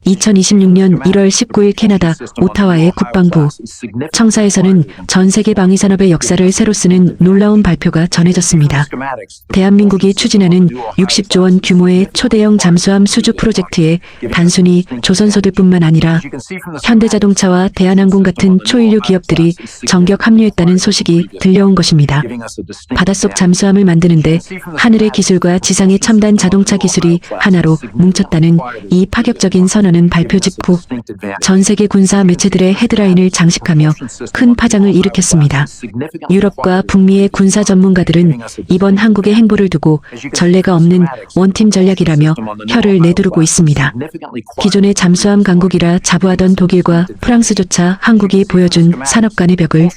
2026년 1월 19일 캐나다 오타와의 국방부 청사에서는 전 세계 방위산업의 역사를 새로 쓰는 놀라운 발표가 전해졌습니다. 대한민국이 추진하는 60조 원 규모의 초대형 잠수함 수주 프로젝트에 단순히 조선소들뿐만 아니라 현대자동차와 대한항공 같은 초인류 기업들이 전격 합류했다는 소식이 들려온 것입니다. 바닷속 잠수함을 만드는데 하늘의 기술과 지상의 첨단 자동차 기술이 하나로 뭉쳤다는 이 파격적인 선언은 발표 직후 전 세계 군사 매체들의 헤드라인을 장식하며 큰 파장을 일으켰습니다. 유럽과 북미의 군사 전문가들은 이번 한국의 행보를 두고 전례가 없는 원팀 전략이라며 혀를 내두르고 있습니다. 기존의 잠수함 강국이라 자부하던 독일과 프랑스조차 한국이 보여준 산업 간의 벽을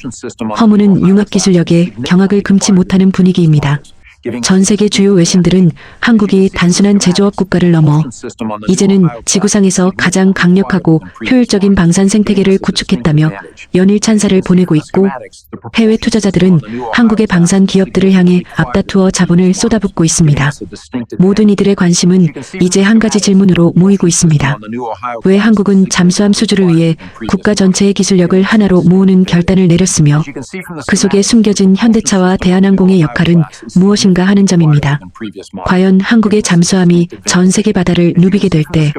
허무는 융합기술력에 경악을 금치 못하는 분위기입니다. 전 세계 주요 외신들은 한국이 단순한 제조업 국가를 넘어 이제는 지구상에서 가장 강력하고 효율적인 방산 생태계를 구축했다며 연일 찬사를 보내고 있고, 해외 투자자들은 한국의 방산 기업들을 향해 앞다투어 자본을 쏟아붓고 있습니다. 모든 이들의 관심은 이제 한 가지 질문으로 모이고 있습니다. 왜 한국은 잠수함 수주를 위해 국가 전체의 기술력을 하나로 모으는 결단을 내렸으며 그 속에 숨겨진 현대차와 대한항공의 역할은 무엇인가 하는 점입니다. 과연 한국의 잠수함이 전 세계 바다를 누비게 될 때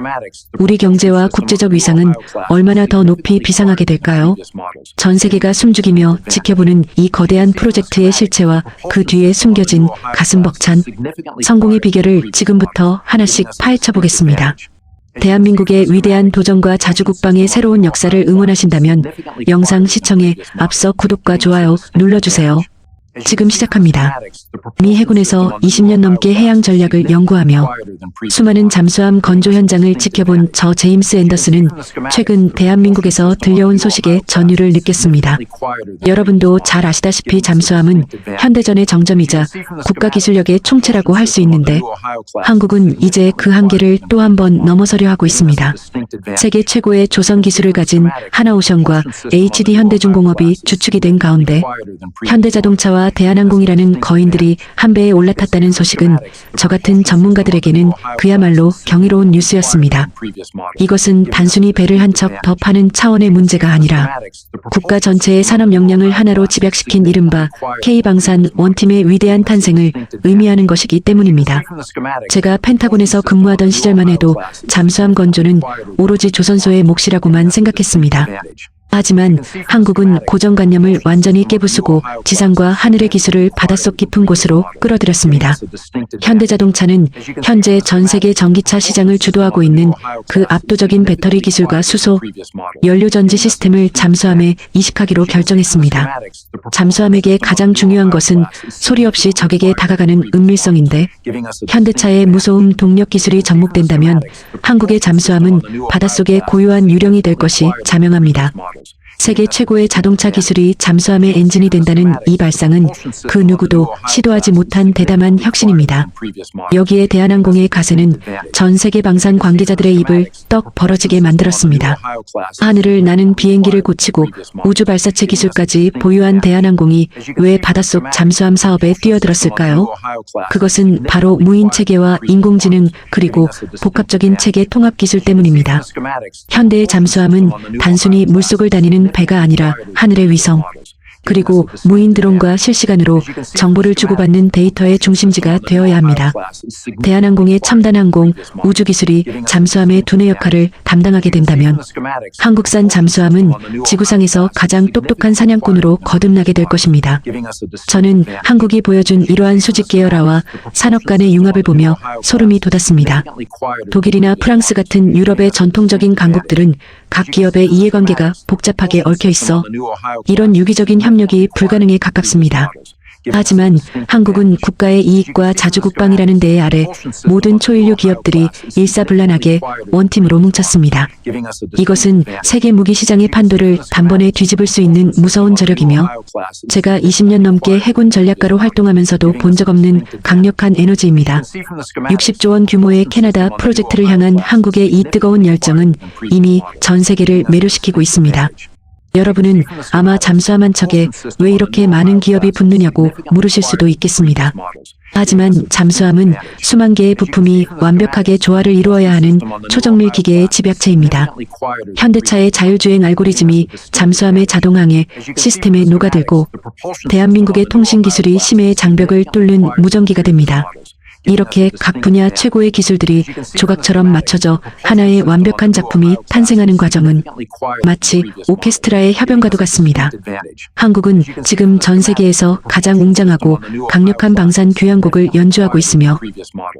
우리 경제와 국제적 위상은 얼마나 더 높이 비상하게 될까요? 전 세계가 숨죽이며 지켜보는 이 거대한 프로젝트의 실체와 그 뒤에 숨겨진 가슴 벅찬 성공의 비결을 지금부터 하나씩 파헤쳐 보겠습니다. 대한민국의 위대한 도전과 자주국방의 새로운 역사를 응원하신다면 영상 시청에 앞서 구독과 좋아요 눌러주세요. 지금 시작합니다. 미 해군에서 20년 넘게 해양 전략을 연구하며 수많은 잠수함 건조 현장을 지켜본 저 제임스 앤더슨은 최근 대한민국에서 들려온 소식에 전율을 느꼈습니다. 여러분도 잘 아시다시피 잠수함은 현대전의 정점이자 국가기술력의 총체라고 할 수 있는데 한국은 이제 그 한계를 또 한 번 넘어서려 하고 있습니다. 세계 최고의 조선 기술을 가진 하나오션과 HD 현대중공업이 주축이 된 가운데 현대자동차와 대한항공이라는 거인들이 한 배에 올라탔다는 소식은 저 같은 전문가들에게는 그야말로 경이로운 뉴스였습니다. 이것은 단순히 배를 한 척 더 파는 차원의 문제가 아니라 국가 전체의 산업 역량을 하나로 집약시킨 이른바 K방산 원팀의 위대한 탄생을 의미하는 것이기 때문입니다. 제가 펜타곤에서 근무하던 시절만 해도 잠수함 건조는 오로지 조선소의 몫이라고만 생각했습니다. 하지만 한국은 고정관념을 완전히 깨부수고 지상과 하늘의 기술을 바닷속 깊은 곳으로 끌어들였습니다. 현대자동차는 현재 전 세계 전기차 시장을 주도하고 있는 그 압도적인 배터리 기술과 수소, 연료전지 시스템을 잠수함에 이식하기로 결정했습니다. 잠수함에게 가장 중요한 것은 소리 없이 적에게 다가가는 은밀성인데, 현대차의 무소음 동력 기술이 접목된다면 한국의 잠수함은 바닷속의 고유한 유령이 될 것이 자명합니다. 세계 최고의 자동차 기술이 잠수함의 엔진이 된다는 이 발상은 그 누구도 시도하지 못한 대담한 혁신입니다. 여기에 대한항공의 가세는 전 세계 방산 관계자들의 입을 떡 벌어지게 만들었습니다. 하늘을 나는 비행기를 고치고 우주 발사체 기술까지 보유한 대한항공이 왜 바닷속 잠수함 사업에 뛰어들었을까요? 그것은 바로 무인 체계와 인공지능 그리고 복합적인 체계 통합 기술 때문입니다. 현대의 잠수함은 단순히 물속을 다니는 배가 아니라 하늘의 위성, 그리고 무인 드론과 실시간으로 정보를 주고받는 데이터의 중심지가 되어야 합니다. 대한항공의 첨단 항공, 우주 기술이 잠수함의 두뇌 역할을 담당하게 된다면 한국산 잠수함은 지구상에서 가장 똑똑한 사냥꾼으로 거듭나게 될 것입니다. 저는 한국이 보여준 이러한 수직 계열화와 산업 간의 융합을 보며 소름이 돋았습니다. 독일이나 프랑스 같은 유럽의 전통적인 강국들은 각 기업의 이해관계가 복잡하게 얽혀 있어 이런 유기적인 협력이 불가능에 가깝습니다. 하지만 한국은 국가의 이익과 자주국방이라는 대의 아래 모든 초인류 기업들이 일사불란하게 원팀으로 뭉쳤습니다. 이것은 세계 무기 시장의 판도를 단번에 뒤집을 수 있는 무서운 저력이며, 제가 20년 넘게 해군 전략가로 활동하면서도 본 적 없는 강력한 에너지입니다. 60조 원 규모의 캐나다 프로젝트를 향한 한국의 이 뜨거운 열정은 이미 전 세계를 매료시키고 있습니다. 여러분은 아마 잠수함 한 척에 왜 이렇게 많은 기업이 붙느냐고 물으실 수도 있겠습니다. 하지만 잠수함은 수만 개의 부품이 완벽하게 조화를 이루어야 하는 초정밀 기계의 집약체입니다. 현대차의 자율주행 알고리즘이 잠수함의 자동항해 시스템에 녹아들고 대한민국의 통신 기술이 심해의 장벽을 뚫는 무전기가 됩니다. 이렇게 각 분야 최고의 기술들이 조각처럼 맞춰져 하나의 완벽한 작품이 탄생하는 과정은 마치 오케스트라의 협연과도 같습니다. 한국은 지금 전 세계에서 가장 웅장하고 강력한 방산 교향곡을 연주하고 있으며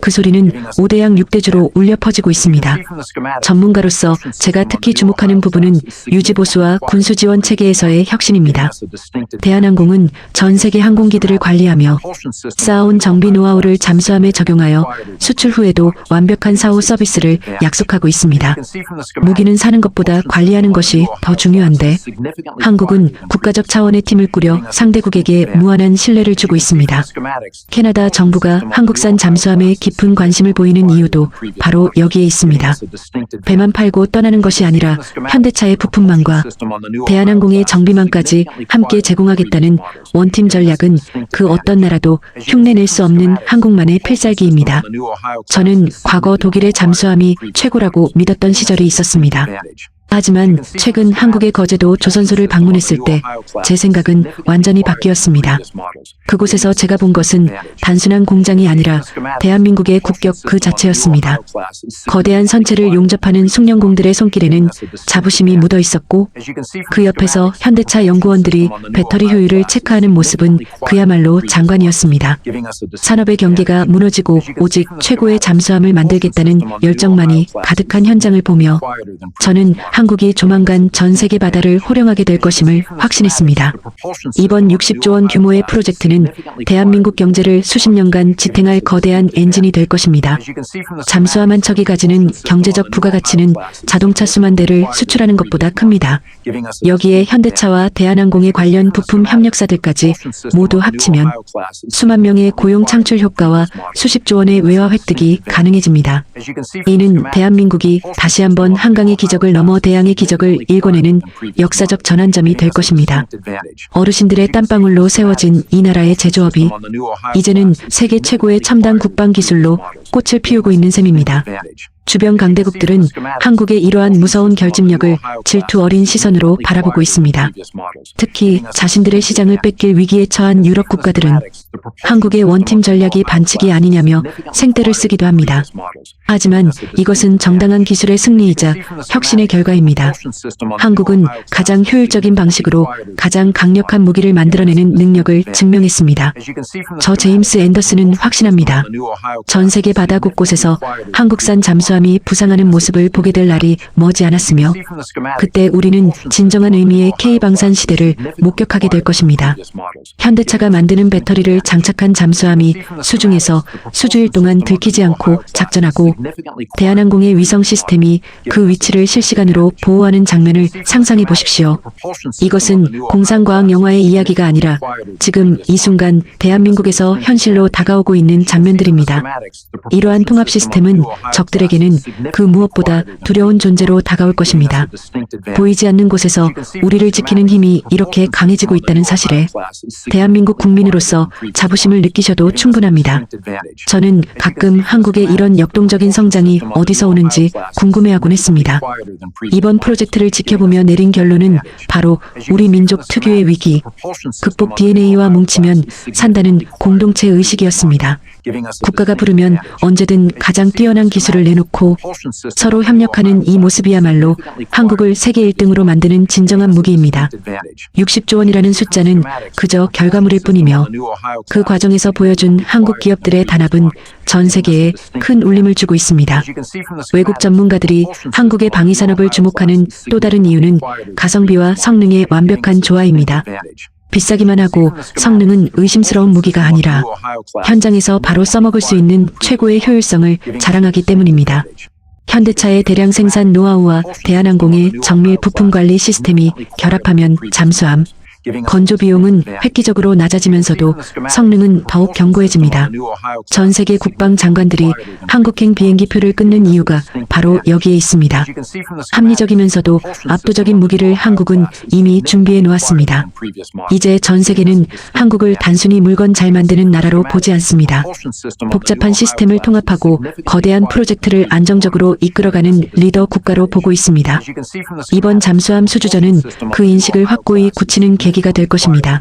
그 소리는 5대양 6대주로 울려 퍼지고 있습니다. 전문가로서 제가 특히 주목하는 부분은 유지보수와 군수지원 체계에서의 혁신입니다. 대한항공은 전 세계 항공기들을 관리하며 쌓아온 정비 노하우를 잠수함에 적용하여 수출 후에도 완벽한 사후 서비스를 약속하고 있습니다. 무기는 사는 것보다 관리하는 것이 더 중요한데 한국은 국가적 차원의 팀을 꾸려 상대국에게 무한한 신뢰를 주고 있습니다. 캐나다 정부가 한국산 잠수함에 깊은 관심을 보이는 이유도 바로 여기에 있습니다. 배만 팔고 떠나는 것이 아니라 현대차의 부품망과 대한항공의 정비망까지 함께 제공하겠다는 원팀 전략은 그 어떤 나라도 흉내낼 수 없는 한국만의 필살기입니다. 저는 과거 독일의 잠수함이 최고라고 믿었던 시절이 있었습니다. 하지만 최근 한국의 거제도 조선소를 방문했을 때 제 생각은 완전히 바뀌었습니다. 그곳에서 제가 본 것은 단순한 공장이 아니라 대한민국의 국격 그 자체였습니다. 거대한 선체를 용접하는 숙련공들의 손길에는 자부심이 묻어 있었고 그 옆에서 현대차 연구원들이 배터리 효율을 체크하는 모습은 그야말로 장관이었습니다. 산업의 경계가 무너지고 오직 최고의 잠수함을 만들겠다는 열정만이 가득한 현장을 보며 저는 한국이 조만간 전 세계 바다를 호령하게 될 것임을 확신했습니다. 이번 60조 원 규모의 프로젝트는 대한민국 경제를 수십 년간 지탱할 거대한 엔진이 될 것입니다. 잠수함 한 척이 가지는 경제적 부가가치는 자동차 수만 대를 수출하는 것보다 큽니다. 여기에 현대차와 대한항공의 관련 부품 협력사들까지 모두 합치면 수만 명의 고용 창출 효과와 수십조 원의 외화 획득이 가능해집니다. 이는 대한민국이 다시 한번 한강의 기적을 넘어 대양의 기적을 일궈내는 역사적 전환점이 될 것입니다. 어르신들의 땀방울로 세워진 이 나라의 제조업이 이제는 세계 최고의 첨단 국방 기술로 꽃을 피우고 있는 셈입니다. 주변 강대국들은 한국의 이러한 무서운 결집력을 질투 어린 시선으로 바라보고 있습니다. 특히 자신들의 시장을 뺏길 위기에 처한 유럽 국가들은 한국의 원팀 전략이 반칙이 아니냐며 생떼를 쓰기도 합니다. 하지만 이것은 정당한 기술의 승리이자 혁신의 결과입니다. 한국은 가장 효율적인 방식으로 가장 강력한 무기를 만들어내는 능력을 증명했습니다. 저 제임스 앤더슨은 확신합니다. 전 세계 바다 곳곳에서 한국산 잠수함이 부상하는 모습을 보게 될 날이 머지 않았으며 그때 우리는 진정한 의미의 K방산 시대를 목격하게 될 것입니다. 현대차가 만드는 배터리를 장착한 잠수함이 수중에서 수주일 동안 들키지 않고 작전하고 대한항공의 위성 시스템이 그 위치를 실시간으로 보호하는 장면을 상상해 보십시오. 이것은 공상과학 영화의 이야기가 아니라 지금 이 순간 대한민국에서 현실로 다가오고 있는 장면들입니다. 이러한 통합 시스템은 적들에게는 그 무엇보다 두려운 존재로 다가올 것입니다. 보이지 않는 곳에서 우리를 지키는 힘이 이렇게 강해지고 있다는 사실에 대한민국 국민으로서 자부심을 느끼셔도 충분합니다. 저는 가끔 한국의 이런 역동적인 성장이 어디서 오는지 궁금해하곤 했습니다. 이번 프로젝트를 지켜보며 내린 결론은 바로 우리 민족 특유의 위기, 극복 DNA와 뭉치면 산다는 공동체 의식이었습니다. 국가가 부르면 언제든 가장 뛰어난 기술을 내놓고 서로 협력하는 이 모습이야말로 한국을 세계 1등으로 만드는 진정한 무기입니다. 60조 원이라는 숫자는 그저 결과물일 뿐이며 그 과정에서 보여준 한국 기업들의 단합은 전 세계에 큰 울림을 주고 있습니다. 외국 전문가들이 한국의 방위산업을 주목하는 또 다른 이유는 가성비와 성능의 완벽한 조화입니다. 비싸기만 하고 성능은 의심스러운 무기가 아니라 현장에서 바로 써먹을 수 있는 최고의 효율성을 자랑하기 때문입니다. 현대차의 대량 생산 노하우와 대한항공의 정밀 부품 관리 시스템이 결합하면 잠수함, 건조 비용은 획기적으로 낮아지면서도 성능은 더욱 견고해집니다. 전 세계 국방 장관들이 한국행 비행기표를 끊는 이유가 바로 여기에 있습니다. 합리적이면서도 압도적인 무기를 한국은 이미 준비해 놓았습니다. 이제 전 세계는 한국을 단순히 물건 잘 만드는 나라로 보지 않습니다. 복잡한 시스템을 통합하고 거대한 프로젝트를 안정적으로 이끌어가는 리더 국가로 보고 있습니다. 이번 잠수함 수주전은 그 인식을 확고히 굳히는 계기가 될 것입니다.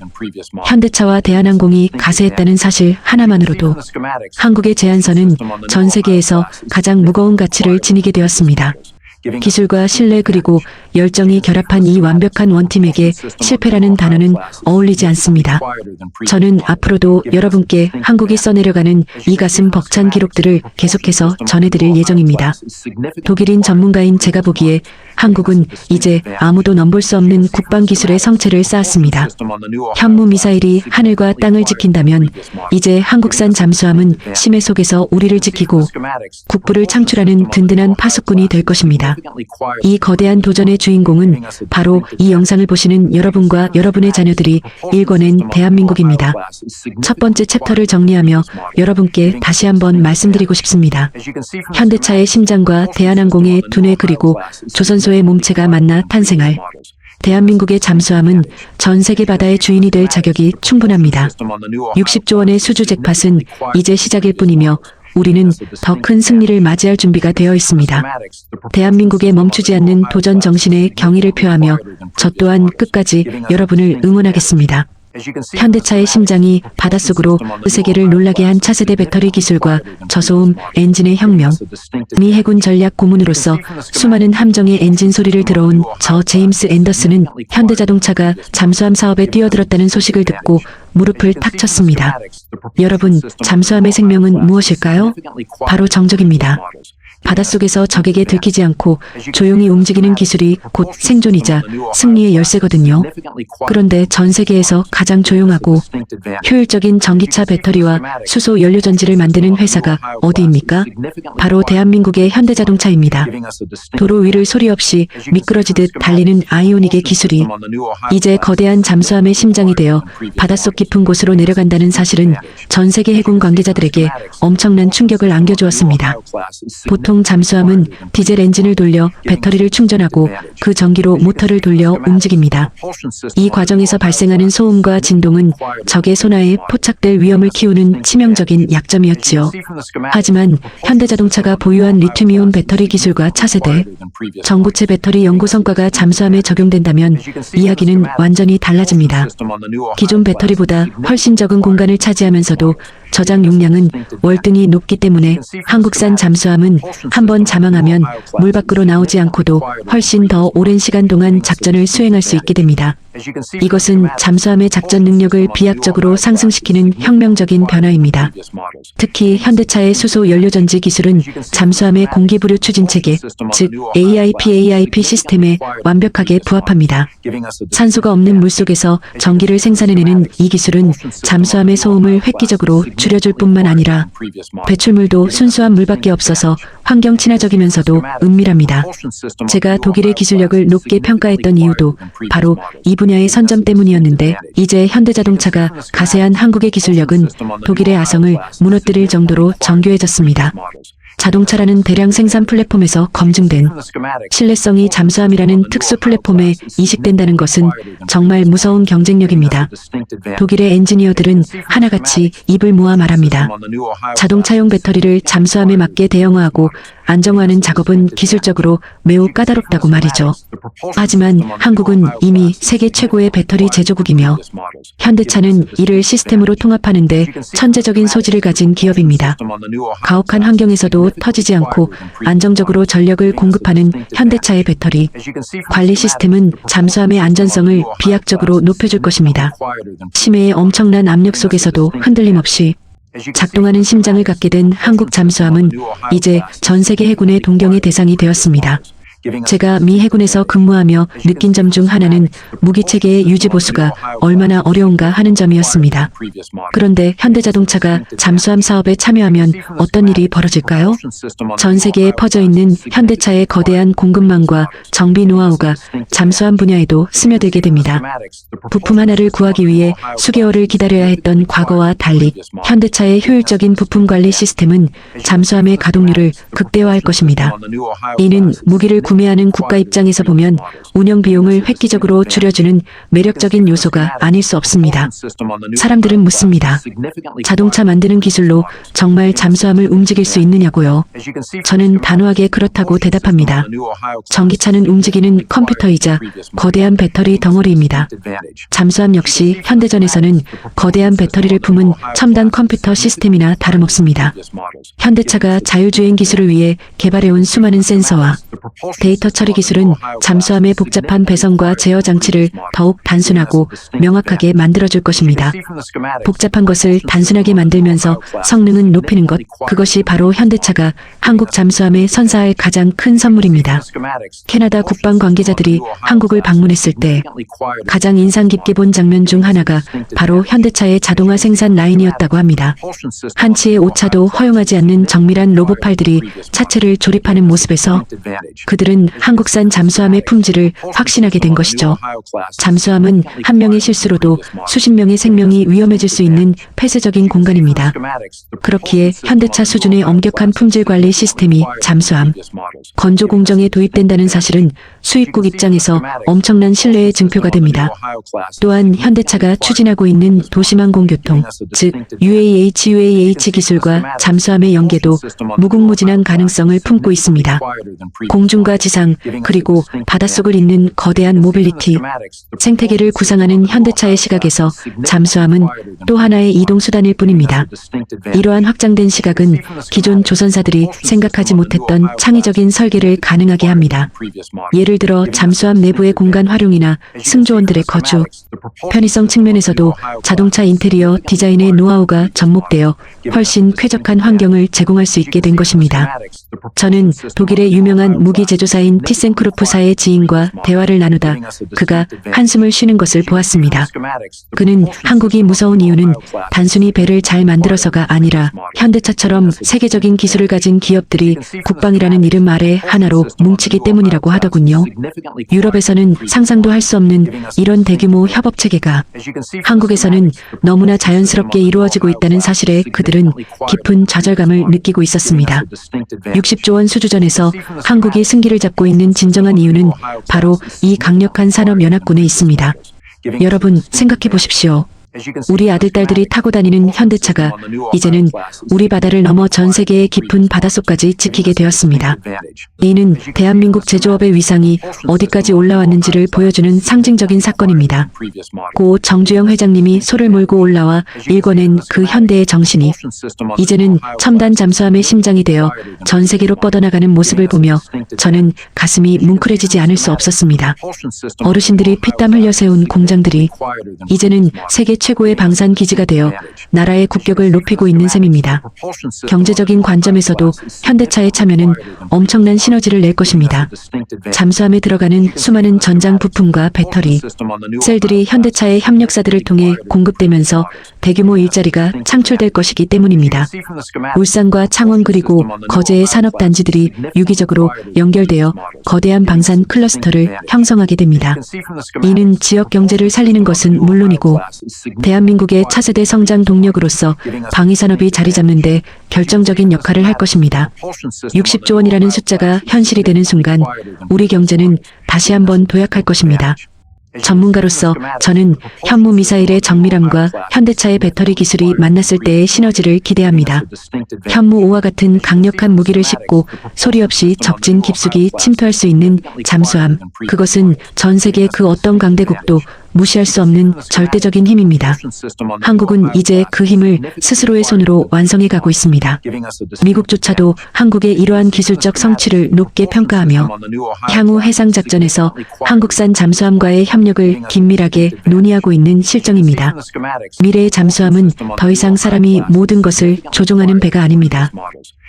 현대차와 대한항공이 가세했다는 사실 하나만으로도 한국의 제안서는 전 세계에서 가장 무거운 가치를 지니게 되었습니다. 기술과 신뢰 그리고 열정이 결합한 이 완벽한 원팀에게 실패라는 단어는 어울리지 않습니다. 저는 앞으로도 여러분께 한국이 써내려가는 이 가슴 벅찬 기록들을 계속해서 전해드릴 예정입니다. 독일인 전문가인 제가 보기에 한국은 이제 아무도 넘볼 수 없는 국방 기술의 성체를 쌓았습니다. 현무 미사일이 하늘과 땅을 지킨다면 이제 한국산 잠수함은 심해 속에서 우리를 지키고 국부를 창출하는 든든한 파수꾼이 될 것입니다. 이 거대한 도전의 주인공은 바로 이 영상을 보시는 여러분과 여러분의 자녀들이 일궈낸 대한민국입니다. 첫 번째 챕터를 정리하며 여러분께 다시 한번 말씀드리고 싶습니다. 현대차의 심장과 대한항공의 두뇌 그리고 조선소의 몸체가 만나 탄생할 대한민국의 잠수함은 전 세계 바다의 주인이 될 자격이 충분합니다. 60조 원의 수주 잭팟은 이제 시작일 뿐이며 우리는 더 큰 승리를 맞이할 준비가 되어 있습니다. 대한민국의 멈추지 않는 도전 정신에 경의를 표하며 저 또한 끝까지 여러분을 응원하겠습니다. 현대차의 심장이 바닷속으로 세계를 놀라게 한 차세대 배터리 기술과 저소음 엔진의 혁명, 미 해군 전략 고문으로서 수많은 함정의 엔진 소리를 들어온 저 제임스 앤더슨은 현대자동차가 잠수함 사업에 뛰어들었다는 소식을 듣고 무릎을 탁 쳤습니다. 여러분, 잠수함의 생명은 무엇일까요? 바로 정적입니다. 바닷속에서 적에게 들키지 않고 조용히 움직이는 기술이 곧 생존이자 승리의 열쇠거든요. 그런데 전 세계에서 가장 조용하고 효율적인 전기차 배터리와 수소 연료전지를 만드는 회사가 어디입니까? 바로 대한민국의 현대자동차입니다. 도로 위를 소리 없이 미끄러지듯 달리는 아이오닉의 기술이 이제 거대한 잠수함의 심장이 되어 바닷속 깊은 곳으로 내려간다는 사실은 전 세계 해군 관계자들에게 엄청난 충격을 안겨주었습니다. 보통 잠수함은 디젤 엔진을 돌려 배터리를 충전하고 그 전기로 모터를 돌려 움직입니다. 이 과정에서 발생하는 소음과 진동은 적의 손아에 포착될 위험을 키우는 치명적인 약점이었지요. 하지만 현대자동차가 보유한 리튬이온 배터리 기술과 차세대, 전고체 배터리 연구 성과가 잠수함에 적용된다면 이야기는 완전히 달라집니다. 기존 배터리보다 훨씬 적은 공간을 차지하면서도 저장 용량은 월등히 높기 때문에 한국산 잠수함은 한번 자망하면 물 밖으로 나오지 않고도 훨씬 더 오랜 시간 동안 작전을 수행할 수 있게 됩니다. 이것은 잠수함의 작전 능력을 비약적으로 상승시키는 혁명적인 변화입니다. 특히 현대차의 수소 연료전지 기술은 잠수함의 공기부류 추진 체계, 즉 AIP 시스템에 완벽하게 부합합니다. 산소가 없는 물속에서 전기를 생산해내는 이 기술은 잠수함의 소음을 획기적으로 줄여줄 뿐만 아니라 배출물도 순수한 물밖에 없어서 환경 친화적이면서도 은밀합니다. 제가 독일의 기술력을 높게 평가했던 이유도 바로 이 분야의 선점 때문이었는데 이제 현대자동차가 가세한 한국의 기술력은 독일의 아성을 무너뜨릴 정도로 정교해졌습니다. 자동차라는 대량 생산 플랫폼에서 검증된 신뢰성이 잠수함이라는 특수 플랫폼에 이식된다는 것은 정말 무서운 경쟁력입니다. 독일의 엔지니어들은 하나같이 입을 모아 말합니다. 자동차용 배터리를 잠수함에 맞게 대형화하고 안정화하는 작업은 기술적으로 매우 까다롭다고 말이죠. 하지만 한국은 이미 세계 최고의 배터리 제조국이며 현대차는 이를 시스템으로 통합하는데 천재적인 소질을 가진 기업입니다. 가혹한 환경에서도 터지지 않고 안정적으로 전력을 공급하는 현대차의 배터리 관리 시스템은 잠수함의 안전성을 비약적으로 높여줄 것입니다. 심해의 엄청난 압력 속에서도 흔들림 없이 작동하는 심장을 갖게 된 한국 잠수함은 이제 전 세계 해군의 동경의 대상이 되었습니다. 제가 미 해군에서 근무하며 느낀 점 중 하나는 무기 체계의 유지 보수가 얼마나 어려운가 하는 점이었습니다. 그런데 현대자동차가 잠수함 사업에 참여하면 어떤 일이 벌어질까요? 전 세계에 퍼져 있는 현대차의 거대한 공급망과 정비 노하우가 잠수함 분야에도 스며들게 됩니다. 부품 하나를 구하기 위해 수개월을 기다려야 했던 과거와 달리 현대차의 효율적인 부품 관리 시스템은 잠수함의 가동률을 극대화할 것입니다. 이는 무기를 구매하는 국가 입장에서 보면 운영 비용을 획기적으로 줄여주는 매력적인 요소가 아닐 수 없습니다. 사람들은 묻습니다. 자동차 만드는 기술로 정말 잠수함을 움직일 수 있느냐고요? 저는 단호하게 그렇다고 대답합니다. 전기차는 움직이는 컴퓨터이자 거대한 배터리 덩어리입니다. 잠수함 역시 현대전에서는 거대한 배터리를 품은 첨단 컴퓨터 시스템이나 다름없습니다. 현대차가 자율주행 기술을 위해 개발해온 수많은 센서와 데이터 처리 기술은 잠수함의 복잡한 배선과 제어 장치를 더욱 단순하고 명확하게 만들어줄 것입니다. 복잡한 것을 단순하게 만들면서 성능은 높이는 것, 그것이 바로 현대차가 한국 잠수함에 선사할 가장 큰 선물입니다. 캐나다 국방 관계자들이 한국을 방문했을 때 가장 인상 깊게 본 장면 중 하나가 바로 현대차의 자동화 생산 라인이었다고 합니다. 한치의 오차도 허용하지 않는 정밀한 로봇팔들이 차체를 조립하는 모습에서 그들은 한국산 잠수함의 품질을 확신하게 된 것이죠. 잠수함은 한 명의 실수로도 수십 명의 생명이 위험해질 수 있는 폐쇄적인 공간입니다. 그렇기에 현대차 수준의 엄격한 품질 관리 시스템이 잠수함 건조 공정에 도입된다는 사실은 수입국 입장에서 엄청난 신뢰의 증표가 됩니다. 또한 현대차가 추진하고 있는 도심항공교통, 즉 UAH 기술과 잠수함의 연계도 무궁무진한 가능성을 품고 있습니다. 공중과 지상, 그리고 바닷속을 잇는 거대한 모빌리티, 생태계를 구상하는 현대차의 시각에서 잠수함은 또 하나의 이동수단일 뿐입니다. 이러한 확장된 시각은 기존 조선사들이 생각하지 못했던 창의적인 설계를 가능하게 합니다. 예를 들어 잠수함 내부의 공간 활용이나 승조원들의 거주, 편의성 측면에서도 자동차 인테리어 디자인의 노하우가 접목되어 훨씬 쾌적한 환경을 제공할 수 있게 된 것입니다. 저는 독일의 유명한 무기 제조사인 티센크루프사의 지인과 대화를 나누다 그가 한숨을 쉬는 것을 보았습니다. 그는 한국이 무서운 이유는 단순히 배를 잘 만들어서가 아니라 현대차처럼 세계적인 기술을 가진 기업들이 국방이라는 이름 아래 하나로 뭉치기 때문이라고 하더군요. 유럽에서는 상상도 할 수 없는 이런 대규모 협업 체계가 한국에서는 너무나 자연스럽게 이루어지고 있다는 사실에 그들은 깊은 좌절감을 느끼고 있었습니다. 60조 원 수주전에서 한국이 승기를 잡고 있는 진정한 이유는 바로 이 강력한 산업 연합군에 있습니다. 여러분, 생각해 보십시오. 우리 아들딸들이 타고 다니는 현대차가 이제는 우리 바다를 넘어 전 세계의 깊은 바닷속까지 지키게 되었습니다. 이는 대한민국 제조업의 위상이 어디까지 올라왔는지를 보여주는 상징적인 사건입니다. 고 정주영 회장님이 소를 몰고 올라와 일궈낸 그 현대의 정신이 이제는 첨단 잠수함의 심장이 되어 전 세계로 뻗어나가는 모습을 보며 저는 가슴이 뭉클해지지 않을 수 없었습니다. 어르신들이 피땀 흘려 세운 공장들이 이제는 세계 최고의 방산 기지가 되어 나라의 국격을 높이고 있는 셈입니다. 경제적인 관점에서도 현대차의 참여는 엄청난 시너지를 낼 것입니다. 잠수함에 들어가는 수많은 전장 부품과 배터리, 셀들이 현대차의 협력사들을 통해 공급되면서 대규모 일자리가 창출될 것이기 때문입니다. 울산과 창원 그리고 거제의 산업단지들이 유기적으로 연결되어 거대한 방산 클러스터를 형성하게 됩니다. 이는 지역 경제를 살리는 것은 물론이고 대한민국의 차세대 성장 동력으로서 방위산업이 자리 잡는 데 결정적인 역할을 할 것입니다. 60조 원이라는 숫자가 현실이 되는 순간 우리 경제는 다시 한번 도약할 것입니다. 전문가로서 저는 현무 미사일의 정밀함과 현대차의 배터리 기술이 만났을 때의 시너지를 기대합니다. 현무 5와 같은 강력한 무기를 싣고 소리 없이 적진 깊숙이 침투할 수 있는 잠수함, 그것은 전 세계 그 어떤 강대국도 무시할 수 없는 절대적인 힘입니다. 한국은 이제 그 힘을 스스로의 손으로 완성해 가고 있습니다. 미국조차도 한국의 이러한 기술적 성취를 높게 평가하며 향후 해상작전에서 한국산 잠수함과의 협력을 긴밀하게 논의하고 있는 실정입니다. 미래의 잠수함은 더 이상 사람이 모든 것을 조종하는 배가 아닙니다.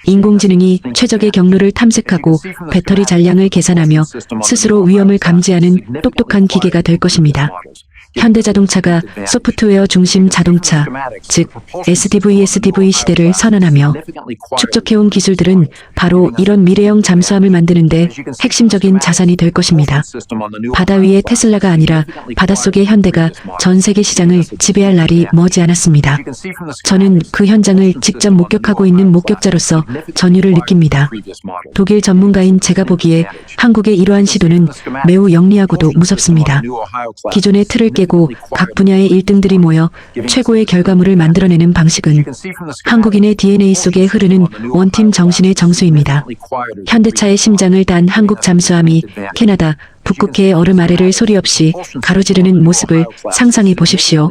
인공지능이 최적의 경로를 탐색하고 배터리 잔량을 계산하며 스스로 위험을 감지하는 똑똑한 기계가 될 것입니다. 현대자동차가 소프트웨어 중심 자동차, 즉 SDV 시대를 선언하며 축적해온 기술들은 바로 이런 미래형 잠수함을 만드는데 핵심적인 자산이 될 것입니다. 바다 위의 테슬라가 아니라 바닷속의 현대가 전 세계 시장을 지배할 날이 머지않았습니다. 저는 그 현장을 직접 목격하고 있는 목격자로서 전율을 느낍니다. 독일 전문가인 제가 보기에 한국의 이러한 시도는 매우 영리하고도 무섭습니다. 기존의 틀을 깨고 각 분야의 1등들이 모여 최고의 결과물을 만들어내는 방식은 한국인의 DNA 속에 흐르는 원팀 정신의 정수입니다. 현대차의 심장을 단 한국 잠수함이 캐나다 북극해의 얼음 아래를 소리 없이 가로지르는 모습을 상상해 보십시오.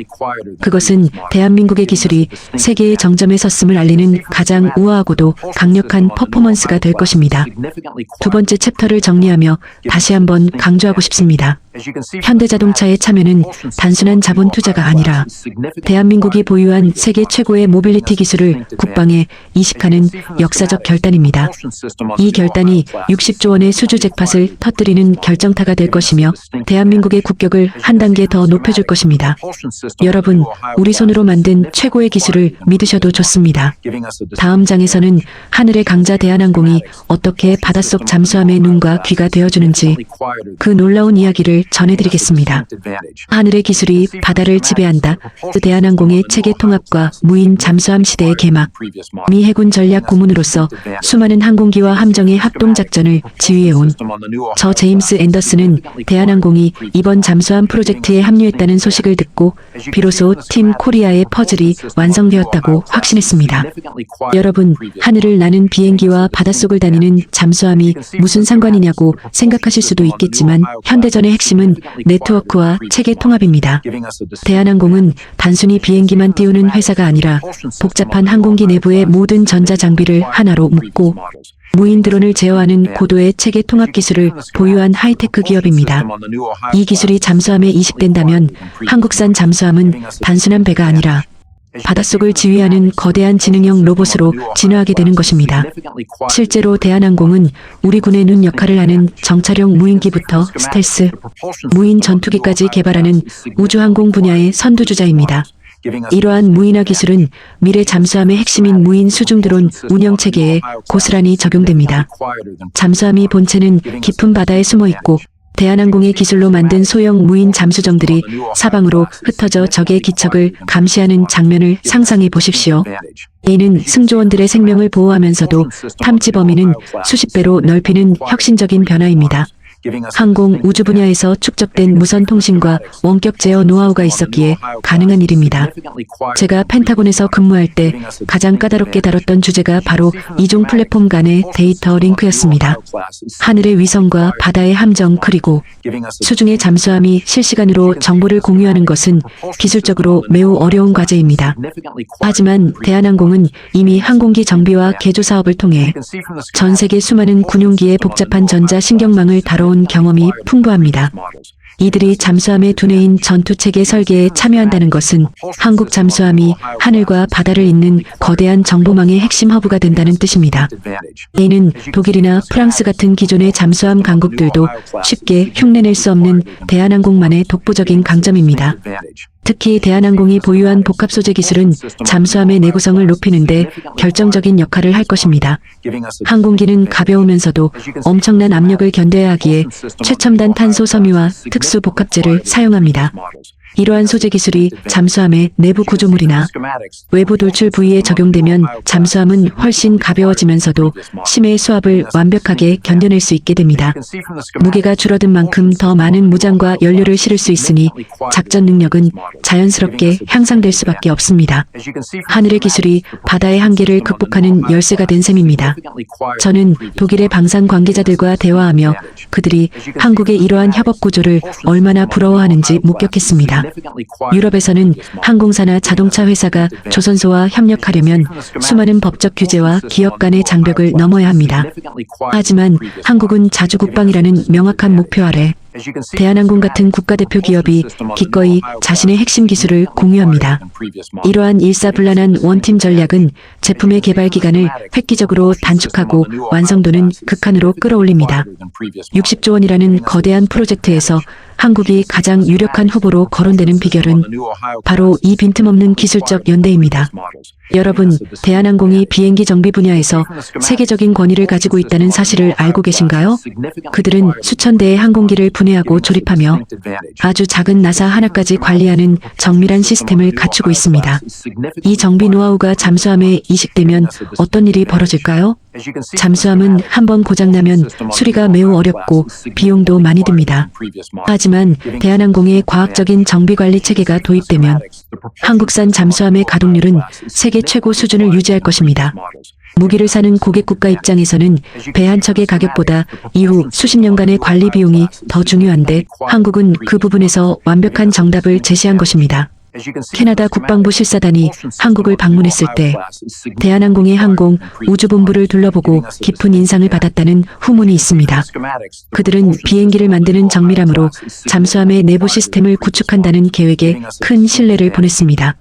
그것은 대한민국의 기술이 세계의 정점에 섰음을 알리는 가장 우아하고도 강력한 퍼포먼스가 될 것입니다. 두 번째 챕터를 정리하며 다시 한번 강조하고 싶습니다. 현대자동차의 참여는 단순한 자본 투자가 아니라 대한민국이 보유한 세계 최고의 모빌리티 기술을 국방에 이식하는 역사적 결단입니다. 이 결단이 60조 원의 수주 잭팟을 터뜨리는 결정타가 될 것이며 대한민국의 국격을 한 단계 더 높여줄 것입니다. 여러분, 우리 손으로 만든 최고의 기술을 믿으셔도 좋습니다. 다음 장에서는 하늘의 강자 대한항공이 어떻게 바닷속 잠수함의 눈과 귀가 되어주는지 그 놀라운 이야기를 전해드리겠습니다. 하늘의 기술이 바다를 지배한다. 대한항공의 체계 통합과 무인 잠수함 시대의 개막. 미 해군 전략 고문으로서 수많은 항공기와 함정의 합동작전을 지휘해온 저 제임스 앤더슨은 대한항공이 이번 잠수함 프로젝트에 합류했다는 소식을 듣고 비로소 팀 코리아의 퍼즐이 완성되었다고 확신했습니다. 여러분, 하늘을 나는 비행기와 바닷속을 다니는 잠수함이 무슨 상관이냐고 생각하실 수도 있겠지만 현대전의 핵심은 네트워크와 체계 통합입니다. 대한항공은 단순히 비행기만 띄우는 회사가 아니라 복잡한 항공기 내부의 모든 전자장비를 하나로 묶고 무인 드론을 제어하는 고도의 체계 통합 기술을 보유한 하이테크 기업입니다. 이 기술이 잠수함에 이식된다면 한국산 잠수함은 단순한 배가 아니라 바닷속을 지휘하는 거대한 지능형 로봇으로 진화하게 되는 것입니다. 실제로 대한항공은 우리 군의 눈 역할을 하는 정찰형 무인기부터 스텔스, 무인 전투기까지 개발하는 우주항공 분야의 선두주자입니다. 이러한 무인화 기술은 미래 잠수함의 핵심인 무인 수중 드론 운영 체계에 고스란히 적용됩니다. 잠수함이 본체는 깊은 바다에 숨어 있고 대한항공의 기술로 만든 소형 무인 잠수정들이 사방으로 흩어져 적의 기척을 감시하는 장면을 상상해 보십시오. A는 승조원들의 생명을 보호하면서도 탐지 범위는 수십 배로 넓히는 혁신적인 변화입니다. 항공 우주 분야에서 축적된 무선 통신과 원격 제어 노하우가 있었기에 가능한 일입니다. 제가 펜타곤에서 근무할 때 가장 까다롭게 다뤘던 주제가 바로 이종 플랫폼 간의 데이터 링크였습니다. 하늘의 위성과 바다의 함정 그리고 수중의 잠수함이 실시간으로 정보를 공유하는 것은 기술적으로 매우 어려운 과제입니다. 하지만 대한항공은 이미 항공기 정비와 개조 사업을 통해 전 세계 수많은 군용기의 복잡한 전자 신경망을 다뤄온 경험이 풍부합니다. 이들이 잠수함의 두뇌인 전투체계 설계에 참여한다는 것은 한국 잠수함이 하늘과 바다를 잇는 거대한 정보망의 핵심 허브가 된다는 뜻입니다. A는 독일이나 프랑스 같은 기존의 잠수함 강국들도 쉽게 흉내낼 수 없는 대한항공만의 독보적인 강점입니다. 특히 대한항공이 보유한 복합 소재 기술은 잠수함의 내구성을 높이는 데 결정적인 역할을 할 것입니다. 항공기는 가벼우면서도 엄청난 압력을 견뎌야 하기에 최첨단 탄소 섬유와 특수 복합재를 사용합니다. 이러한 소재 기술이 잠수함의 내부 구조물이나 외부 돌출 부위에 적용되면 잠수함은 훨씬 가벼워지면서도 심해의 수압을 완벽하게 견뎌낼 수 있게 됩니다. 무게가 줄어든 만큼 더 많은 무장과 연료를 실을 수 있으니 작전 능력은 자연스럽게 향상될 수밖에 없습니다. 하늘의 기술이 바다의 한계를 극복하는 열쇠가 된 셈입니다. 저는 독일의 방산 관계자들과 대화하며 그들이 한국의 이러한 협업 구조를 얼마나 부러워하는지 목격했습니다. 유럽에서는 항공사나 자동차 회사가 조선소와 협력하려면 수많은 법적 규제와 기업 간의 장벽을 넘어야 합니다. 하지만 한국은 자주국방이라는 명확한 목표 아래 대한항공 같은 국가대표 기업이 기꺼이 자신의 핵심 기술을 공유합니다. 이러한 일사불란한 원팀 전략은 제품의 개발 기간을 획기적으로 단축하고 완성도는 극한으로 끌어올립니다. 60조 원이라는 거대한 프로젝트에서 한국이 가장 유력한 후보로 거론되는 비결은 바로 이 빈틈없는 기술적 연대입니다. 여러분, 대한항공이 비행기 정비 분야에서 세계적인 권위를 가지고 있다는 사실을 알고 계신가요? 그들은 수천 대의 항공기를 분해하고 조립하며 아주 작은 나사 하나까지 관리하는 정밀한 시스템을 갖추고 있습니다. 이 정비 노하우가 잠수함에 이식되면 어떤 일이 벌어질까요? 잠수함은 한번 고장나면 수리가 매우 어렵고 비용도 많이 듭니다. 하지만 대한항공의 과학적인 정비관리 체계가 도입되면 한국산 잠수함의 가동률은 세계 최고 수준을 유지할 것입니다. 무기를 사는 고객 국가 입장에서는 배 한 척의 가격보다 이후 수십 년간의 관리 비용이 더 중요한데 한국은 그 부분에서 완벽한 정답을 제시한 것입니다. 캐나다 국방부 실사단이 한국을 방문했을 때 대한항공의 항공 우주본부를 둘러보고 깊은 인상을 받았다는 후문이 있습니다. 그들은 비행기를 만드는 정밀함으로 잠수함의 내부 시스템을 구축한다는 계획에 큰 신뢰를 보냈습니다.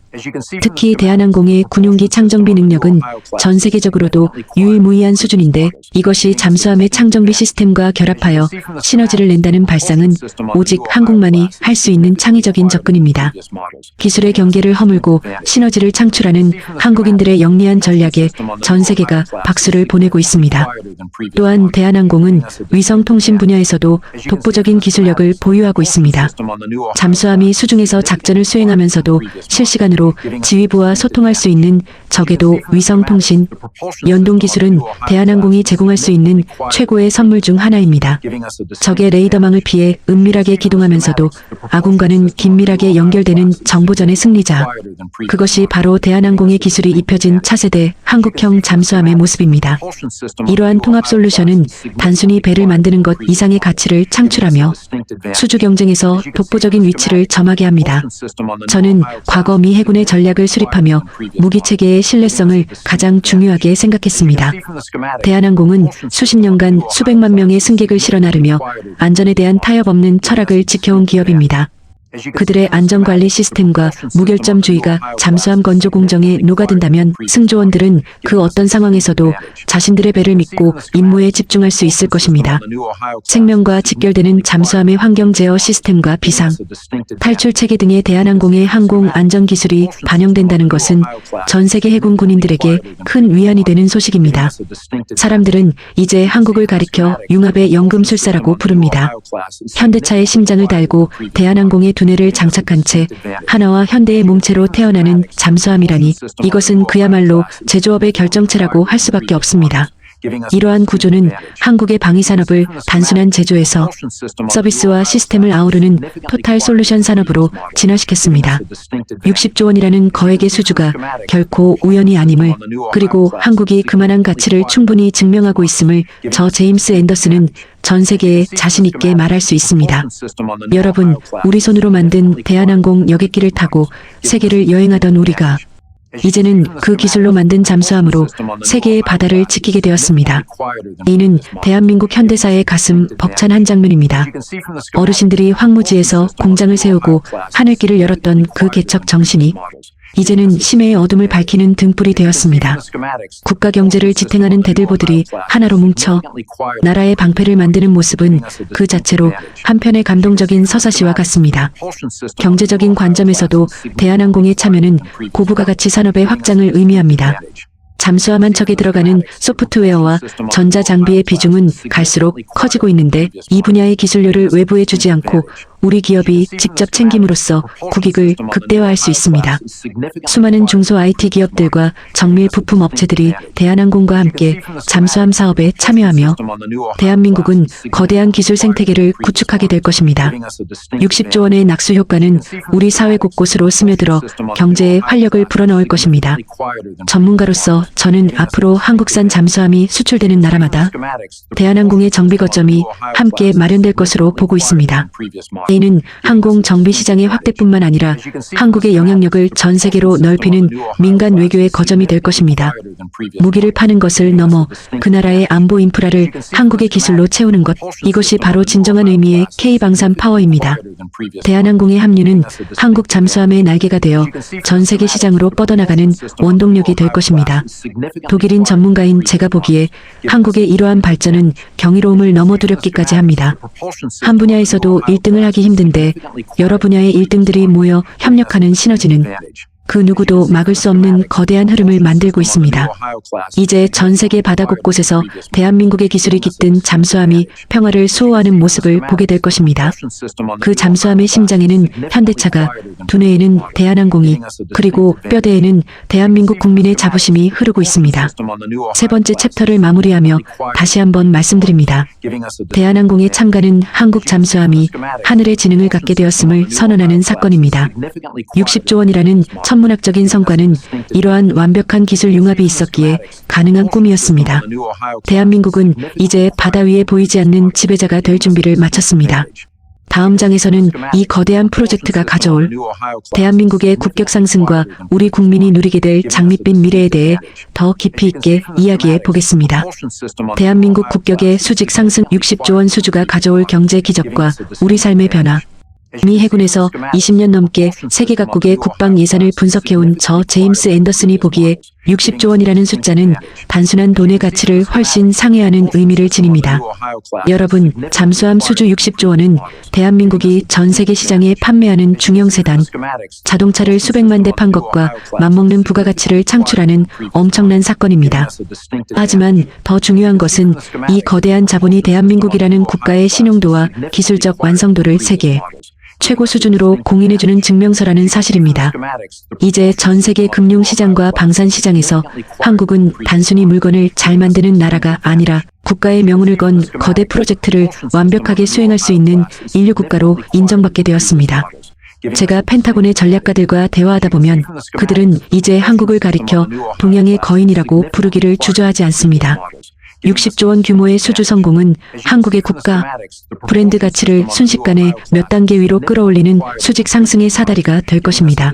특히 대한항공의 군용기 창정비 능력은 전 세계적으로도 유일무이한 수준인데 이것이 잠수함의 창정비 시스템과 결합하여 시너지를 낸다는 발상은 오직 한국만이 할 수 있는 창의적인 접근입니다. 기술의 경계를 허물고 시너지를 창출하는 한국인들의 영리한 전략에 전 세계가 박수를 보내고 있습니다. 또한 대한항공은 위성통신 분야에서도 독보적인 기술력을 보유하고 있습니다. 잠수함이 수중에서 작전을 수행하면서도 실시간으로 지휘부와 소통할 수 있는 적외도 위성통신 연동 기술은 대한항공이 제공할 수 있는 최고의 선물 중 하나입니다. 적의 레이더망을 피해 은밀하게 기동하면서도 아군과는 긴밀하게 연결되는 정보전의 승리자. 그것이 바로 대한항공의 기술이 입혀진 차세대 한국형 잠수함의 모습입니다. 이러한 통합 솔루션은 단순히 배를 만드는 것 이상의 가치를 창출하며 수주 경쟁에서 독보적인 위치를 점하게 합니다. 저는 과거 미 해군의 전략을 수립하며 무기체계의 신뢰성을 가장 중요하게 생각했습니다. 대한항공은 수십 년간 수백만 명의 승객을 실어 나르며 안전에 대한 타협 없는 철학을 지켜온 기업입니다. 그들의 안전관리 시스템과 무결점주의가 잠수함 건조 공정에 녹아든다면 승조원들은 그 어떤 상황에서도 자신들의 배를 믿고 임무에 집중할 수 있을 것입니다. 생명과 직결되는 잠수함의 환경 제어 시스템과 비상, 탈출 체계 등의 대한항공의 항공 안전 기술이 반영된다는 것은 전 세계 해군 군인들에게 큰 위안이 되는 소식입니다. 사람들은 이제 한국을 가리켜 융합의 연금술사라고 부릅니다. 현대차의 심장을 달고 대한항공의 두뇌를 장착한 채 하나와 현대의 몸체로 태어나는 잠수함이라니 이것은 그야말로 제조업의 결정체라고 할 수밖에 없습니다. 이러한 구조는 한국의 방위산업을 단순한 제조에서 서비스와 시스템을 아우르는 토탈 솔루션 산업으로 진화시켰습니다. 60조 원이라는 거액의 수주가 결코 우연이 아님을, 그리고 한국이 그만한 가치를 충분히 증명하고 있음을 저 제임스 앤더슨은 전 세계에 자신 있게 말할 수 있습니다. 여러분, 우리 손으로 만든 대한항공 여객기를 타고 세계를 여행하던 우리가 이제는 그 기술로 만든 잠수함으로 세계의 바다를 지키게 되었습니다. 이는 대한민국 현대사의 가슴 벅찬 한 장면입니다. 어르신들이 황무지에서 공장을 세우고 하늘길을 열었던 그 개척 정신이 이제는 심해의 어둠을 밝히는 등불이 되었습니다. 국가 경제를 지탱하는 대들보들이 하나로 뭉쳐 나라의 방패를 만드는 모습은 그 자체로 한편의 감동적인 서사시와 같습니다. 경제적인 관점에서도 대한항공의 참여는 고부가 가치 산업의 확장을 의미합니다. 잠수함 한 척에 들어가는 소프트웨어와 전자장비의 비중은 갈수록 커지고 있는데 이 분야의 기술료를 외부에 주지 않고 우리 기업이 직접 챙김으로써 국익을 극대화할 수 있습니다. 수많은 중소 IT 기업들과 정밀 부품 업체들이 대한항공과 함께 잠수함 사업에 참여하며 대한민국은 거대한 기술 생태계를 구축하게 될 것입니다. 60조 원의 낙수 효과는 우리 사회 곳곳으로 스며들어 경제에 활력을 불어넣을 것입니다. 전문가로서 저는 앞으로 한국산 잠수함이 수출되는 나라마다 대한항공의 정비 거점이 함께 마련될 것으로 보고 있습니다. A는 항공 정비 시장의 확대뿐만 아니라 한국의 영향력을 전 세계로 넓히는 민간 외교의 거점이 될 것입니다. 무기를 파는 것을 넘어 그 나라의 안보 인프라를 한국의 기술로 채우는 것, 이것이 바로 진정한 의미의 K방산 파워입니다. 대한항공의 합류는 한국 잠수함의 날개가 되어 전 세계 시장으로 뻗어나가는 원동력이 될 것입니다. 독일인 전문가인 제가 보기에 한국의 이러한 발전은 경이로움을 넘어 두렵기까지 합니다. 한 분야에서도 1등을 하기 힘든데 여러 분야의 1등들이 모여 협력하는 시너지는 그 누구도 막을 수 없는 거대한 흐름을 만들고 있습니다. 이제 전 세계 바다 곳곳에서 대한민국의 기술이 깃든 잠수함이 평화를 수호하는 모습을 보게 될 것입니다. 그 잠수함의 심장에는 현대차가, 두뇌에는 대한항공이, 그리고 뼈대에는 대한민국 국민의 자부심이 흐르고 있습니다. 세 번째 챕터를 마무리하며 다시 한번 말씀드립니다. 대한항공의 참가는 한국 잠수함이 하늘의 지능을 갖게 되었음을 선언하는 사건입니다. 60조 원이라는 천문학적인 성과는 이러한 완벽한 기술 융합이 있었기에 가능한 꿈이었습니다. 대한민국은 이제 바다 위에 보이지 않는 지배자가 될 준비를 마쳤습니다. 다음 장에서는 이 거대한 프로젝트가 가져올 대한민국의 국격 상승과 우리 국민이 누리게 될 장밋빛 미래에 대해 더 깊이 있게 이야기해 보겠습니다. 대한민국 국격의 수직 상승, 60조 원 수주가 가져올 경제 기적과 우리 삶의 변화. 미 해군에서 20년 넘게 세계 각국의 국방 예산을 분석해온 저 제임스 앤더슨이 보기에 60조 원이라는 숫자는 단순한 돈의 가치를 훨씬 상회하는 의미를 지닙니다. 여러분, 잠수함 수주 60조 원은 대한민국이 전 세계 시장에 판매하는 중형 세단, 자동차를 수백만 대 판 것과 맞먹는 부가가치를 창출하는 엄청난 사건입니다. 하지만 더 중요한 것은 이 거대한 자본이 대한민국이라는 국가의 신용도와 기술적 완성도를 세계 최고 수준으로 공인해주는 증명서라는 사실입니다. 이제 전 세계 금융시장과 방산시장에서 한국은 단순히 물건을 잘 만드는 나라가 아니라 국가의 명운을 건 거대 프로젝트를 완벽하게 수행할 수 있는 인류국가로 인정받게 되었습니다. 제가 펜타곤의 전략가들과 대화하다 보면 그들은 이제 한국을 가리켜 동양의 거인이라고 부르기를 주저하지 않습니다. 60조 원 규모의 수주 성공은 한국의 국가 브랜드 가치를 순식간에 몇 단계 위로 끌어올리는 수직 상승의 사다리가 될 것입니다.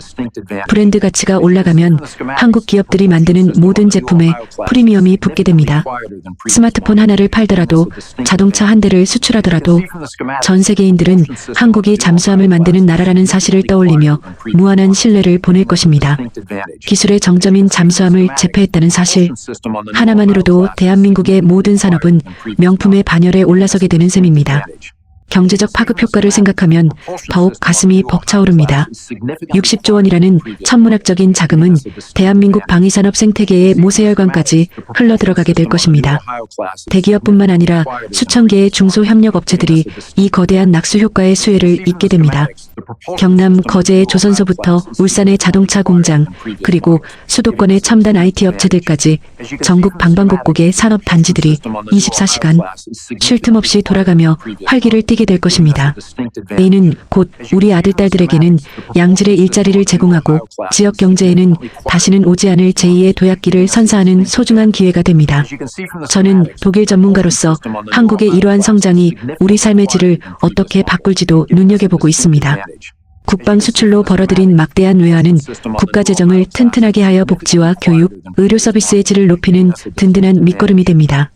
브랜드 가치가 올라가면 한국 기업들이 만드는 모든 제품에 프리미엄이 붙게 됩니다. 스마트폰 하나를 팔더라도, 자동차 한 대를 수출하더라도 전 세계인들은 한국이 잠수함을 만드는 나라라는 사실을 떠올리며 무한한 신뢰를 보낼 것입니다. 기술의 정점인 잠수함을 제패했다는 사실 하나만으로도 대한민국의 모든 산업은 명품의 반열에 올라서게 되는 셈입니다. 경제적 파급 효과를 생각하면 더욱 가슴이 벅차오릅니다. 60조 원이라는 천문학적인 자금은 대한민국 방위산업 생태계의 모세혈관까지 흘러들어가게 될 것입니다. 대기업뿐만 아니라 수천 개의 중소협력업체들이 이 거대한 낙수 효과의 수혜를 입게 됩니다. 경남 거제의 조선소부터 울산의 자동차 공장, 그리고 수도권의 첨단 IT 업체들까지 전국 방방곡곡의 산업 단지들이 24시간 쉴 틈 없이 돌아가며 활기를 띠게 될 것입니다. A는 곧 우리 아들딸들에게는 양질의 일자리를 제공하고 지역 경제에는 다시는 오지 않을 제2의 도약기를 선사하는 소중한 기회가 됩니다. 저는 독일 전문가로서 한국의 이러한 성장이 우리 삶의 질을 어떻게 바꿀지도 눈여겨보고 있습니다. 국방 수출로 벌어들인 막대한 외환은 국가 재정을 튼튼하게 하여 복지와 교육, 의료 서비스의 질을 높이는 든든한 밑거름이 됩니다.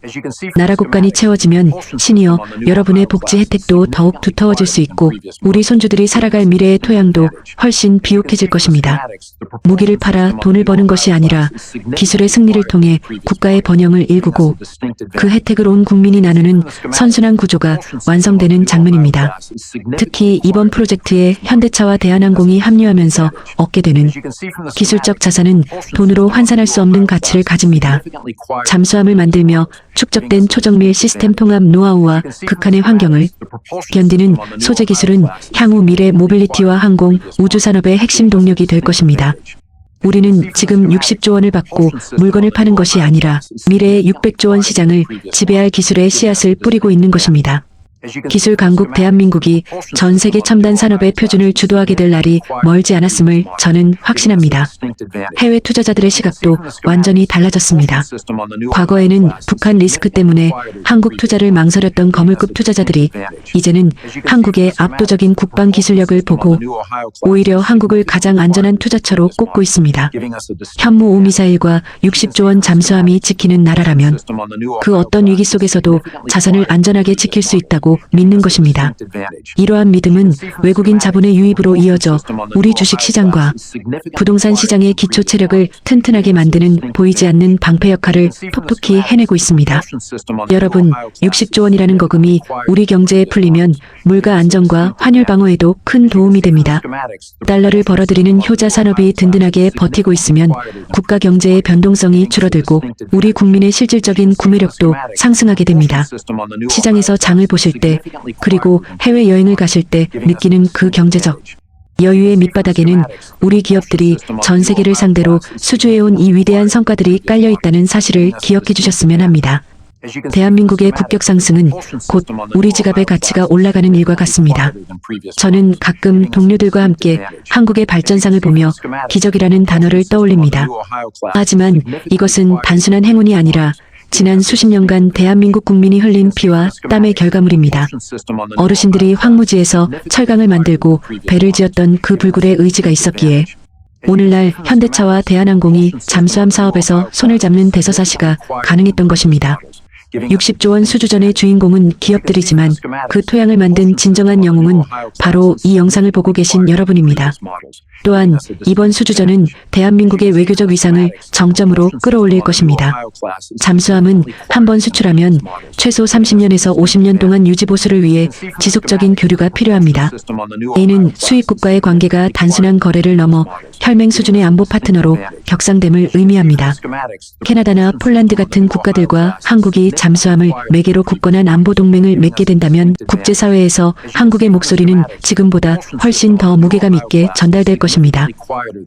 나라 국간이 채워지면 시니어 여러분의 복지 혜택도 더욱 두터워질 수 있고 우리 손주들이 살아갈 미래의 토양도 훨씬 비옥해질 것입니다. 무기를 팔아 돈을 버는 것이 아니라 기술의 승리를 통해 국가의 번영을 일구고 그 혜택을 온 국민이 나누는 선순환 구조가 완성되는 장면입니다. 특히 이번 프로젝트에 현대차와 대한항공이 합류하면서 얻게 되는 기술적 자산은 돈으로 환산할 수 없는 가치를 가집니다. 잠수함을 만들며 축적된 초정밀 시스템 통합 노하우와 극한의 환경을 견디는 소재 기술은 향후 미래 모빌리티와 항공, 우주 산업의 핵심 동력이 될 것입니다. 우리는 지금 60조 원을 받고 물건을 파는 것이 아니라 미래의 600조 원 시장을 지배할 기술의 씨앗을 뿌리고 있는 것입니다. 기술 강국 대한민국이 전 세계 첨단 산업의 표준을 주도하게 될 날이 멀지 않았음을 저는 확신합니다. 해외 투자자들의 시각도 완전히 달라졌습니다. 과거에는 북한 리스크 때문에 한국 투자를 망설였던 거물급 투자자들이 이제는 한국의 압도적인 국방 기술력을 보고 오히려 한국을 가장 안전한 투자처로 꼽고 있습니다. 현무 5미사일과 60조 원 잠수함이 지키는 나라라면 그 어떤 위기 속에서도 자산을 안전하게 지킬 수 있다고 믿는 것입니다. 이러한 믿음은 외국인 자본의 유입으로 이어져 우리 주식 시장과 부동산 시장의 기초 체력을 튼튼하게 만드는 보이지 않는 방패 역할을 톡톡히 해내고 있습니다. 여러분, 60조 원이라는 거금이 우리 경제에 풀리면 물가 안정과 환율 방어에도 큰 도움이 됩니다. 달러를 벌어들이는 효자 산업이 든든하게 버티고 있으면 국가 경제의 변동성이 줄어들고 우리 국민의 실질적인 구매력도 상승하게 됩니다. 시장에서 장을 보실 때 그리고 해외여행을 가실 때 느끼는 그 경제적 여유의 밑바닥에는 우리 기업들이 전 세계를 상대로 수주해온 이 위대한 성과들이 깔려 있다는 사실을 기억해 주셨으면 합니다. 대한민국의 국격 상승은 곧 우리 지갑의 가치가 올라가는 일과 같습니다. 저는 가끔 동료들과 함께 한국의 발전상을 보며 기적이라는 단어를 떠올립니다. 하지만 이것은 단순한 행운이 아니라 지난 수십 년간 대한민국 국민이 흘린 피와 땀의 결과물입니다. 어르신들이 황무지에서 철강을 만들고 배를 지었던 그 불굴의 의지가 있었기에 오늘날 현대차와 대한항공이 잠수함 사업에서 손을 잡는 대서사시가 가능했던 것입니다. 60조 원 수주전의 주인공은 기업들이지만 그 토양을 만든 진정한 영웅은 바로 이 영상을 보고 계신 여러분입니다. 또한 이번 수주전은 대한민국의 외교적 위상을 정점으로 끌어올릴 것입니다. 잠수함은 한 번 수출하면 최소 30년에서 50년 동안 유지보수를 위해 지속적인 교류가 필요합니다. A는 수입국과의 관계가 단순한 거래를 넘어 혈맹 수준의 안보 파트너로 격상됨을 의미합니다. 캐나다나 폴란드 같은 국가들과 한국이 잠수함을 매개로 굳건한 안보 동맹을 맺게 된다면 국제사회에서 한국의 목소리는 지금보다 훨씬 더 무게감 있게 전달될 것입니다.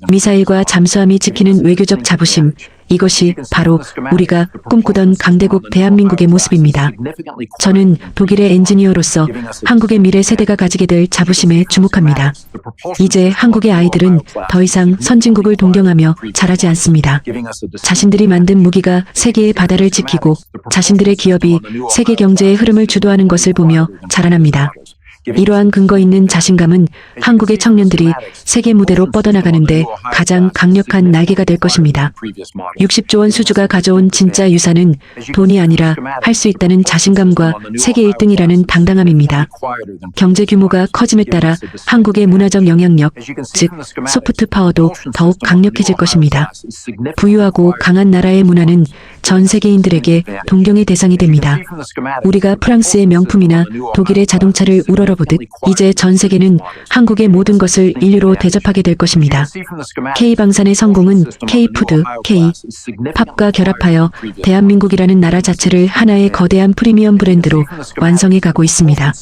미사일과 잠수함이 지키는 외교적 자부심, 이것이 바로 우리가 꿈꾸던 강대국 대한민국의 모습입니다. 저는 독일의 엔지니어로서 한국의 미래 세대가 가지게 될 자부심에 주목합니다. 이제 한국의 아이들은 더 이상 선진국을 동경하며 자라지 않습니다. 자신들이 만든 무기가 세계의 바다를 지키고 자신들의 기업이 세계 경제의 흐름을 주도하는 것을 보며 자라납니다. 이러한 근거 있는 자신감은 한국의 청년들이 세계 무대로 뻗어나가는데 가장 강력한 날개가 될 것입니다. 60조 원 수주가 가져온 진짜 유산은 돈이 아니라 할 수 있다는 자신감과 세계 1등이라는 당당함입니다. 경제 규모가 커짐에 따라 한국의 문화적 영향력, 즉 소프트 파워도 더욱 강력해질 것입니다. 부유하고 강한 나라의 문화는 전 세계인들에게 동경의 대상이 됩니다. 우리가 프랑스의 명품이나 독일의 자동차를 우러러보듯 이제 전 세계는 한국의 모든 것을 인류로 대접하게 될 것입니다. K방산의 성공은 K푸드, K팝과 결합하여 대한민국이라는 나라 자체를 하나의 거대한 프리미엄 브랜드로 완성해 가고 있습니다.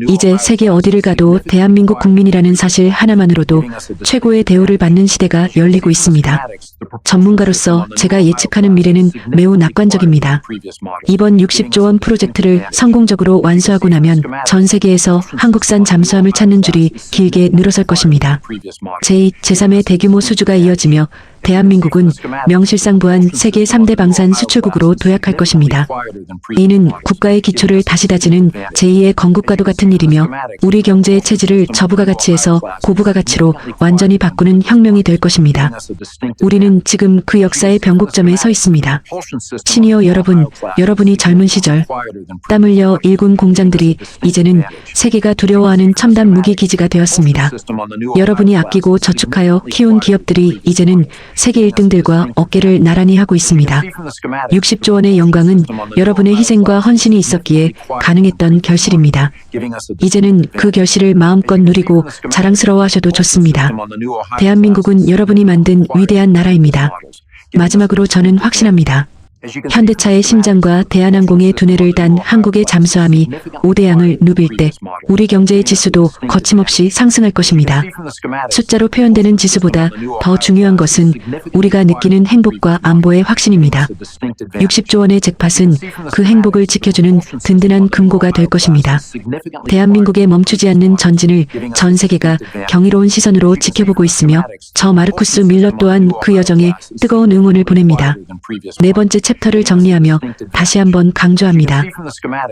이제 세계 어디를 가도 대한민국 국민이라는 사실 하나만으로도 최고의 대우를 받는 시대가 열리고 있습니다. 전문가로서 제가 예측하는 미래는 매우 낙관적입니다. 이번 60조 원 프로젝트를 성공적으로 완수하고 나면 전 세계에서 한국산 잠수함을 찾는 줄이 길게 늘어설 것입니다. 제2, 제3의 대규모 수주가 이어지며 대한민국은 명실상부한 세계 3대 방산 수출국으로 도약할 것입니다. 이는 국가의 기초를 다시 다지는 제2의 건국과도 같은 일이며 우리 경제의 체질을 저부가 가치에서 고부가 가치로 완전히 바꾸는 혁명이 될 것입니다. 우리는 지금 그 역사의 변곡점에 서 있습니다. 시니어 여러분, 여러분이 젊은 시절 땀 흘려 일군 공장들이 이제는 세계가 두려워하는 첨단 무기 기지가 되었습니다. 여러분이 아끼고 저축하여 키운 기업들이 이제는 세계 1등들과 어깨를 나란히 하고 있습니다. 60조 원의 영광은 여러분의 희생과 헌신이 있었기에 가능했던 결실입니다. 이제는 그 결실을 마음껏 누리고 자랑스러워하셔도 좋습니다. 대한민국은 여러분이 만든 위대한 나라입니다. 마지막으로 저는 확신합니다. 현대차의 심장과 대한항공의 두뇌를 단 한국의 잠수함이 5대양을 누빌 때 우리 경제의 지수도 거침없이 상승할 것입니다. 숫자로 표현되는 지수보다 더 중요한 것은 우리가 느끼는 행복과 안보의 확신입니다. 60조 원의 잭팟은 그 행복을 지켜주는 든든한 금고가 될 것입니다. 대한민국의 멈추지 않는 전진을 전 세계가 경이로운 시선으로 지켜보고 있으며 저 마르쿠스 밀러 또한 그 여정에 뜨거운 응원을 보냅니다. 네 번째 챕터를 정리하며 다시 한번 강조합니다.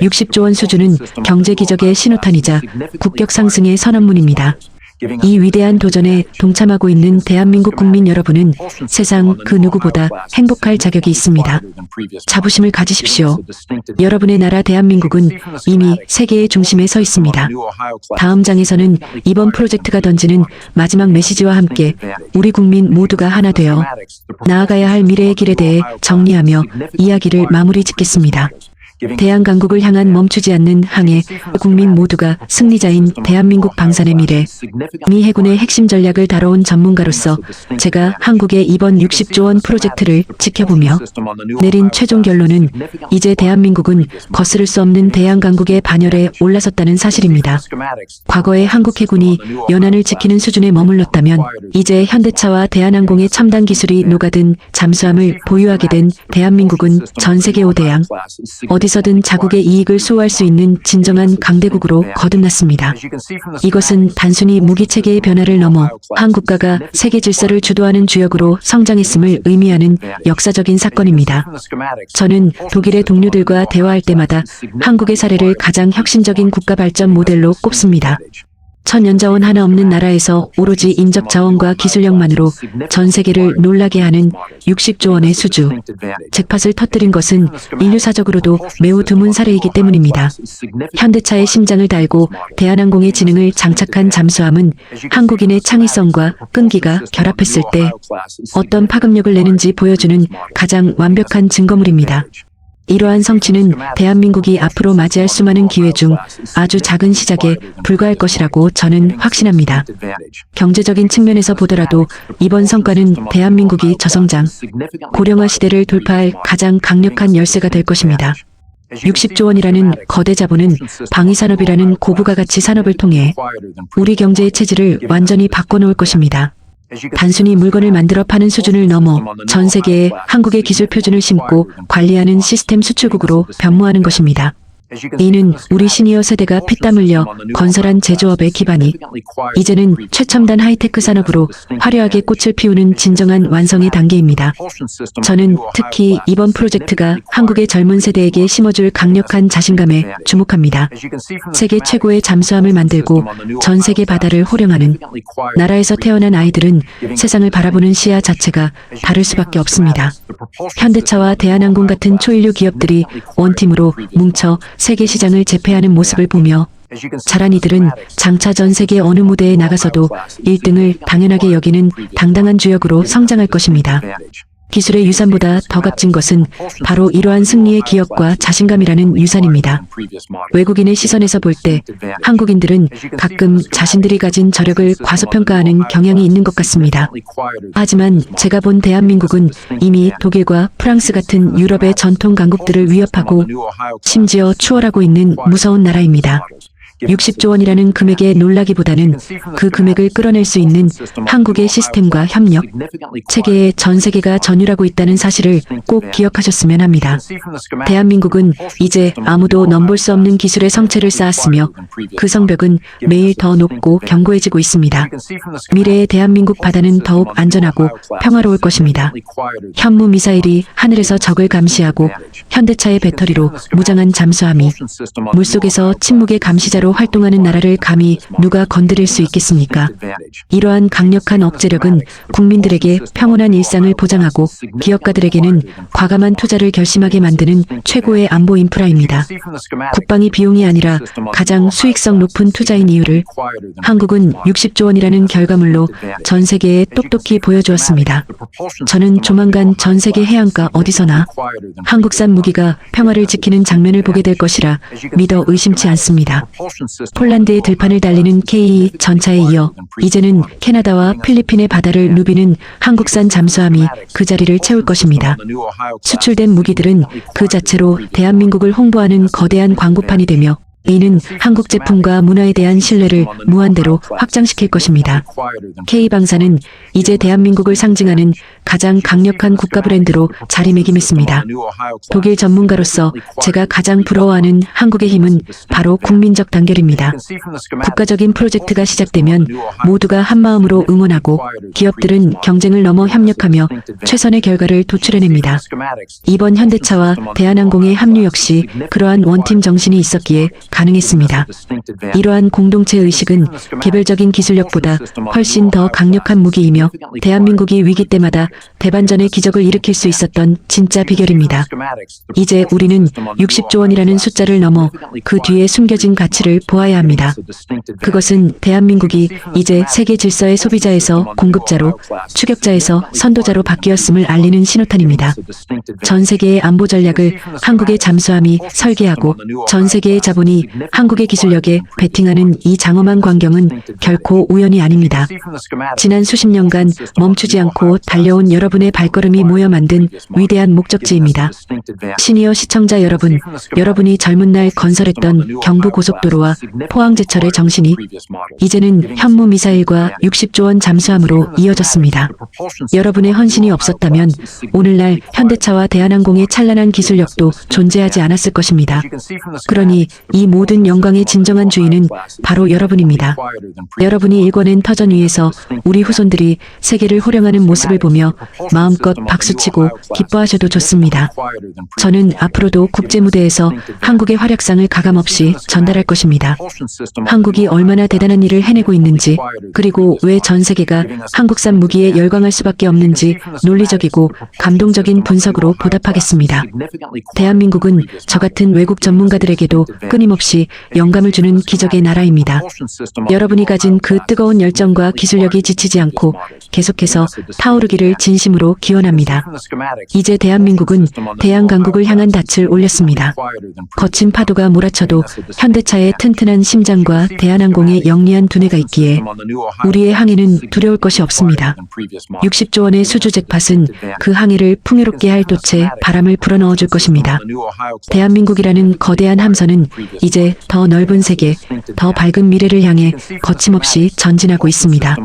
60조 원 수준은 경제 기적의 신호탄이자 국격 상승의 선언문입니다. 이 위대한 도전에 동참하고 있는 대한민국 국민 여러분은 세상 그 누구보다 행복할 자격이 있습니다. 자부심을 가지십시오. 여러분의 나라 대한민국은 이미 세계의 중심에 서 있습니다. 다음 장에서는 이번 프로젝트가 던지는 마지막 메시지와 함께 우리 국민 모두가 하나 되어 나아가야 할 미래의 길에 대해 정리하며 이야기를 마무리 짓겠습니다. 대한강국을 향한 멈추지 않는 항해, 국민 모두가 승리자인 대한민국 방산의 미래, 미 해군의 핵심 전략을 다뤄온 전문가로서 제가 한국의 이번 60조 원 프로젝트를 지켜보며 내린 최종 결론은 이제 대한민국은 거스를 수 없는 대한강국의 반열에 올라섰다는 사실입니다. 과거의 한국 해군이 연안을 지키는 수준에 머물렀다면 이제 현대차와 대한항공의 첨단 기술이 녹아든 잠수함을 보유하게 된 대한민국은 전 세계 5대양, 어디서든 자국의 이익을 수호할 수 있는 진정한 강대국으로 거듭났습니다. 이것은 단순히 무기체계의 변화를 넘어 한 국가가 세계 질서를 주도하는 주역으로 성장했음을 의미하는 역사적인 사건입니다. 저는 독일의 동료들과 대화할 때마다 한국의 사례를 가장 혁신적인 국가 발전 모델로 꼽습니다. 천연자원 하나 없는 나라에서 오로지 인적 자원과 기술력만으로 전 세계를 놀라게 하는 60조 원의 수주. 잭팟을 터뜨린 것은 인류사적으로도 매우 드문 사례이기 때문입니다. 현대차의 심장을 달고 대한항공의 지능을 장착한 잠수함은 한국인의 창의성과 끈기가 결합했을 때 어떤 파급력을 내는지 보여주는 가장 완벽한 증거물입니다. 이러한 성취는 대한민국이 앞으로 맞이할 수많은 기회 중 아주 작은 시작에 불과할 것이라고 저는 확신합니다. 경제적인 측면에서 보더라도 이번 성과는 대한민국이 저성장, 고령화 시대를 돌파할 가장 강력한 열쇠가 될 것입니다. 60조 원이라는 거대 자본은 방위산업이라는 고부가 가치 산업을 통해 우리 경제의 체질을 완전히 바꿔놓을 것입니다. 단순히 물건을 만들어 파는 수준을 넘어 전 세계에 한국의 기술 표준을 심고 관리하는 시스템 수출국으로 변모하는 것입니다. 이는 우리 시니어 세대가 피땀 흘려 건설한 제조업의 기반이 이제는 최첨단 하이테크 산업으로 화려하게 꽃을 피우는 진정한 완성의 단계입니다. 저는 특히 이번 프로젝트가 한국의 젊은 세대에게 심어줄 강력한 자신감에 주목합니다. 세계 최고의 잠수함을 만들고 전 세계 바다를 호령하는 나라에서 태어난 아이들은 세상을 바라보는 시야 자체가 다를 수밖에 없습니다. 현대차와 대한항공 같은 초인류 기업들이 원팀으로 뭉쳐 세계 시장을 제패하는 모습을 보며 자란 이들은 장차 전 세계 어느 무대에 나가서도 1등을 당연하게 여기는 당당한 주역으로 성장할 것입니다. 기술의 유산보다 더 값진 것은 바로 이러한 승리의 기억과 자신감이라는 유산입니다. 외국인의 시선에서 볼 때 한국인들은 가끔 자신들이 가진 저력을 과소평가하는 경향이 있는 것 같습니다. 하지만 제가 본 대한민국은 이미 독일과 프랑스 같은 유럽의 전통 강국들을 위협하고 심지어 추월하고 있는 무서운 나라입니다. 60조 원이라는 금액에 놀라기보다는 그 금액을 끌어낼 수 있는 한국의 시스템과 협력, 체계에 전 세계가 전율하고 있다는 사실을 꼭 기억하셨으면 합니다. 대한민국은 이제 아무도 넘볼 수 없는 기술의 성체를 쌓았으며 그 성벽은 매일 더 높고 견고해지고 있습니다. 미래의 대한민국 바다는 더욱 안전하고 평화로울 것입니다. 현무 미사일이 하늘에서 적을 감시하고 현대차의 배터리로 무장한 잠수함이 물속에서 침묵의 감시자로 활동하는 나라를 감히 누가 건드릴 수 있겠습니까? 이러한 강력한 억제력은 국민들에게 평온한 일상을 보장하고 기업가들에게는 과감한 투자를 결심하게 만드는 최고의 안보 인프라입니다. 국방이 비용이 아니라 가장 수익성 높은 투자인 이유를 한국은 60조 원이라는 결과물로 전 세계에 똑똑히 보여주었습니다. 저는 조만간 전 세계 해안가 어디서나 한국산 무기가 평화를 지키는 장면을 보게 될 것이라 믿어 의심치 않습니다. 폴란드의 들판을 달리는 K 전차에 이어 이제는 캐나다와 필리핀의 바다를 누비는 한국산 잠수함이 그 자리를 채울 것입니다. 수출된 무기들은 그 자체로 대한민국을 홍보하는 거대한 광고판이 되며 이는 한국 제품과 문화에 대한 신뢰를 무한대로 확장시킬 것입니다. K방사는 이제 대한민국을 상징하는 가장 강력한 국가 브랜드로 자리매김했습니다. 독일 전문가로서 제가 가장 부러워하는 한국의 힘은 바로 국민적 단결입니다. 국가적인 프로젝트가 시작되면 모두가 한마음으로 응원하고 기업들은 경쟁을 넘어 협력하며 최선의 결과를 도출해냅니다. 이번 현대차와 대한항공의 합류 역시 그러한 원팀 정신이 있었기에 가능했습니다. 이러한 공동체 의식은 개별적인 기술력보다 훨씬 더 강력한 무기이며 대한민국이 위기 때마다 대반전의 기적을 일으킬 수 있었던 진짜 비결입니다. 이제 우리는 60조 원이라는 숫자를 넘어 그 뒤에 숨겨진 가치를 보아야 합니다. 그것은 대한민국이 이제 세계 질서의 소비자에서 공급자로, 추격자에서 선도자로 바뀌었음을 알리는 신호탄입니다. 전 세계의 안보 전략을 한국의 잠수함이 설계하고 전 세계의 자본이 한국의 기술력에 베팅하는 이 장엄한 광경은 결코 우연이 아닙니다. 지난 수십 년간 멈추지 않고 달려온 여러분의 발걸음이 모여 만든 위대한 목적지입니다. 시니어 시청자 여러분, 여러분이 젊은 날 건설했던 경부고속도로와 포항제철의 정신이 이제는 현무 미사일과 60조 원 잠수함으로 이어졌습니다. 여러분의 헌신이 없었다면 오늘날 현대차와 대한항공의 찬란한 기술력도 존재하지 않았을 것입니다. 그러니 이 모든 영광의 진정한 주인은 바로 여러분입니다. 여러분이 일궈낸 터전 위에서 우리 후손들이 세계를 호령하는 모습을 보며 마음껏 박수치고 기뻐하셔도 좋습니다. 저는 앞으로도 국제무대에서 한국의 활약상을 가감없이 전달할 것입니다. 한국이 얼마나 대단한 일을 해내고 있는지, 그리고 왜 전 세계가 한국산 무기에 열광할 수밖에 없는지 논리적이고 감동적인 분석으로 보답하겠습니다. 대한민국은 저 같은 외국 전문가들에게도 끊임없이 영감을 주는 기적의 나라입니다. 여러분이 가진 그 뜨거운 열정과 기술력이 지치지 않고 계속해서 타오르기를 진심으로 기원합니다. 이제 대한민국은 대한강국을 향한 닻을 올렸습니다. 거친 파도가 몰아쳐도 현대차의 튼튼한 심장과 대한항공의 영리한 두뇌가 있기에 우리의 항해는 두려울 것이 없습니다. 60조 원의 수주 잭팟은 그 항해를 풍요롭게 할 돛에 바람을 불어넣어 줄 것입니다. 대한민국이라는 거대한 함선은 이제 더 넓은 세계, 더 밝은 미래를 향해 거침없이 전진하고 있습니다.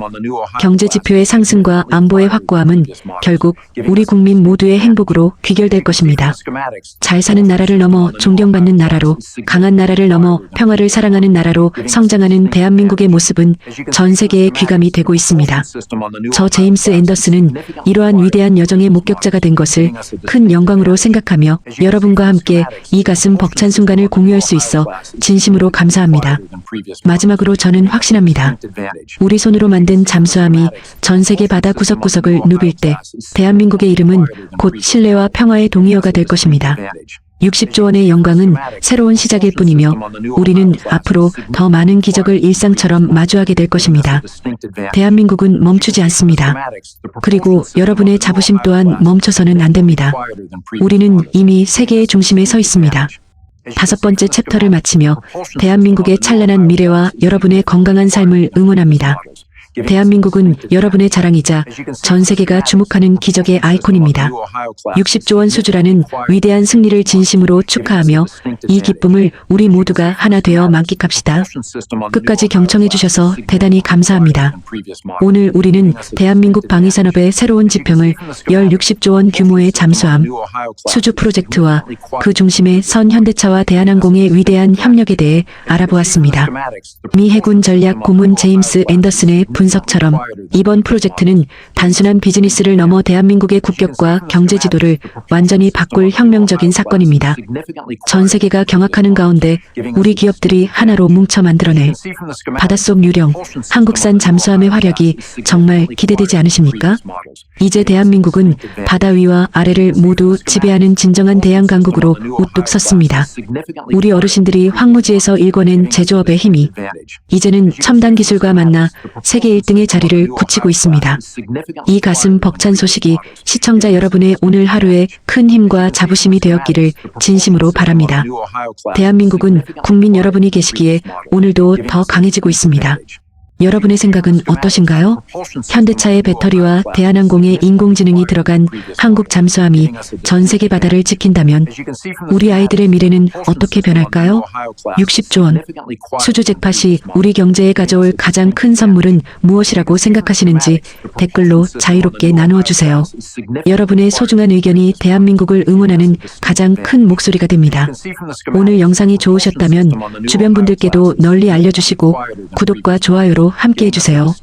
경제 지표의 상승과 안보의 확고함은 결국 우리 국민 모두의 행복으로 귀결될 것입니다. 잘 사는 나라를 넘어 존경받는 나라로, 강한 나라를 넘어 평화를 사랑하는 나라로 성장하는 대한민국의 모습은 전 세계의 귀감이 되고 있습니다. 저 제임스 앤더슨은 이러한 위대한 여정의 목격자가 된 것을 큰 영광으로 생각하며 여러분과 함께 이 가슴 벅찬 순간을 공유할 수 있어 진심으로 감사합니다. 마지막으로 저는 확신합니다. 우리 손으로 만든 잠수함이 전 세계 바다 구석구석을 누빌 때 대한민국의 이름은 곧 신뢰와 평화의 동의어가 될 것입니다. 60조 원의 영광은 새로운 시작일 뿐이며 우리는 앞으로 더 많은 기적을 일상처럼 마주하게 될 것입니다. 대한민국은 멈추지 않습니다. 그리고 여러분의 자부심 또한 멈춰서는 안 됩니다. 우리는 이미 세계의 중심에 서 있습니다. 5번째 챕터를 마치며 대한민국의 찬란한 미래와 여러분의 건강한 삶을 응원합니다. 대한민국은 여러분의 자랑이자 전 세계가 주목하는 기적의 아이콘입니다. 60조 원 수주라는 위대한 승리를 진심으로 축하하며 이 기쁨을 우리 모두가 하나 되어 만끽합시다. 끝까지 경청해 주셔서 대단히 감사합니다. 오늘 우리는 대한민국 방위산업의 새로운 지평을 열 60조 원 규모의 잠수함 수주 프로젝트와 그 중심에 선 현대차와 대한항공의 위대한 협력에 대해 알아보았습니다. 미 해군 전략 고문 제임스 앤더슨의 분석처럼 이번 프로젝트는 단순한 비즈니스를 넘어 대한민국의 국격과 경제 지도를 완전히 바꿀 혁명적인 사건입니다. 전 세계가 경악하는 가운데 우리 기업들이 하나로 뭉쳐 만들어낼 바닷속 유령, 한국산 잠수함의 활약이 정말 기대되지 않으십니까? 이제 대한민국은 바다 위와 아래를 모두 지배하는 진정한 대한강국으로 우뚝 섰습니다. 우리 어르신들이 황무지에서 일궈낸 제조업의 힘이 이제는 첨단 기술과 만나 세계 세계 1등의 자리를 굳히고 있습니다. 이 가슴 벅찬 소식이 시청자 여러분의 오늘 하루에 큰 힘과 자부심이 되었기를 진심으로 바랍니다. 대한민국은 국민 여러분이 계시기에 오늘도 더 강해지고 있습니다. 여러분의 생각은 어떠신가요? 현대차의 배터리와 대한항공의 인공지능이 들어간 한국 잠수함이 전 세계 바다를 지킨다면 우리 아이들의 미래는 어떻게 변할까요? 60조 원. 수주 잭팟이 우리 경제에 가져올 가장 큰 선물은 무엇이라고 생각하시는지 댓글로 자유롭게 나누어 주세요. 여러분의 소중한 의견이 대한민국을 응원하는 가장 큰 목소리가 됩니다. 오늘 영상이 좋으셨다면 주변 분들께도 널리 알려주시고 구독과 좋아요로 함께 해주세요.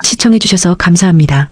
시청해주셔서 감사합니다.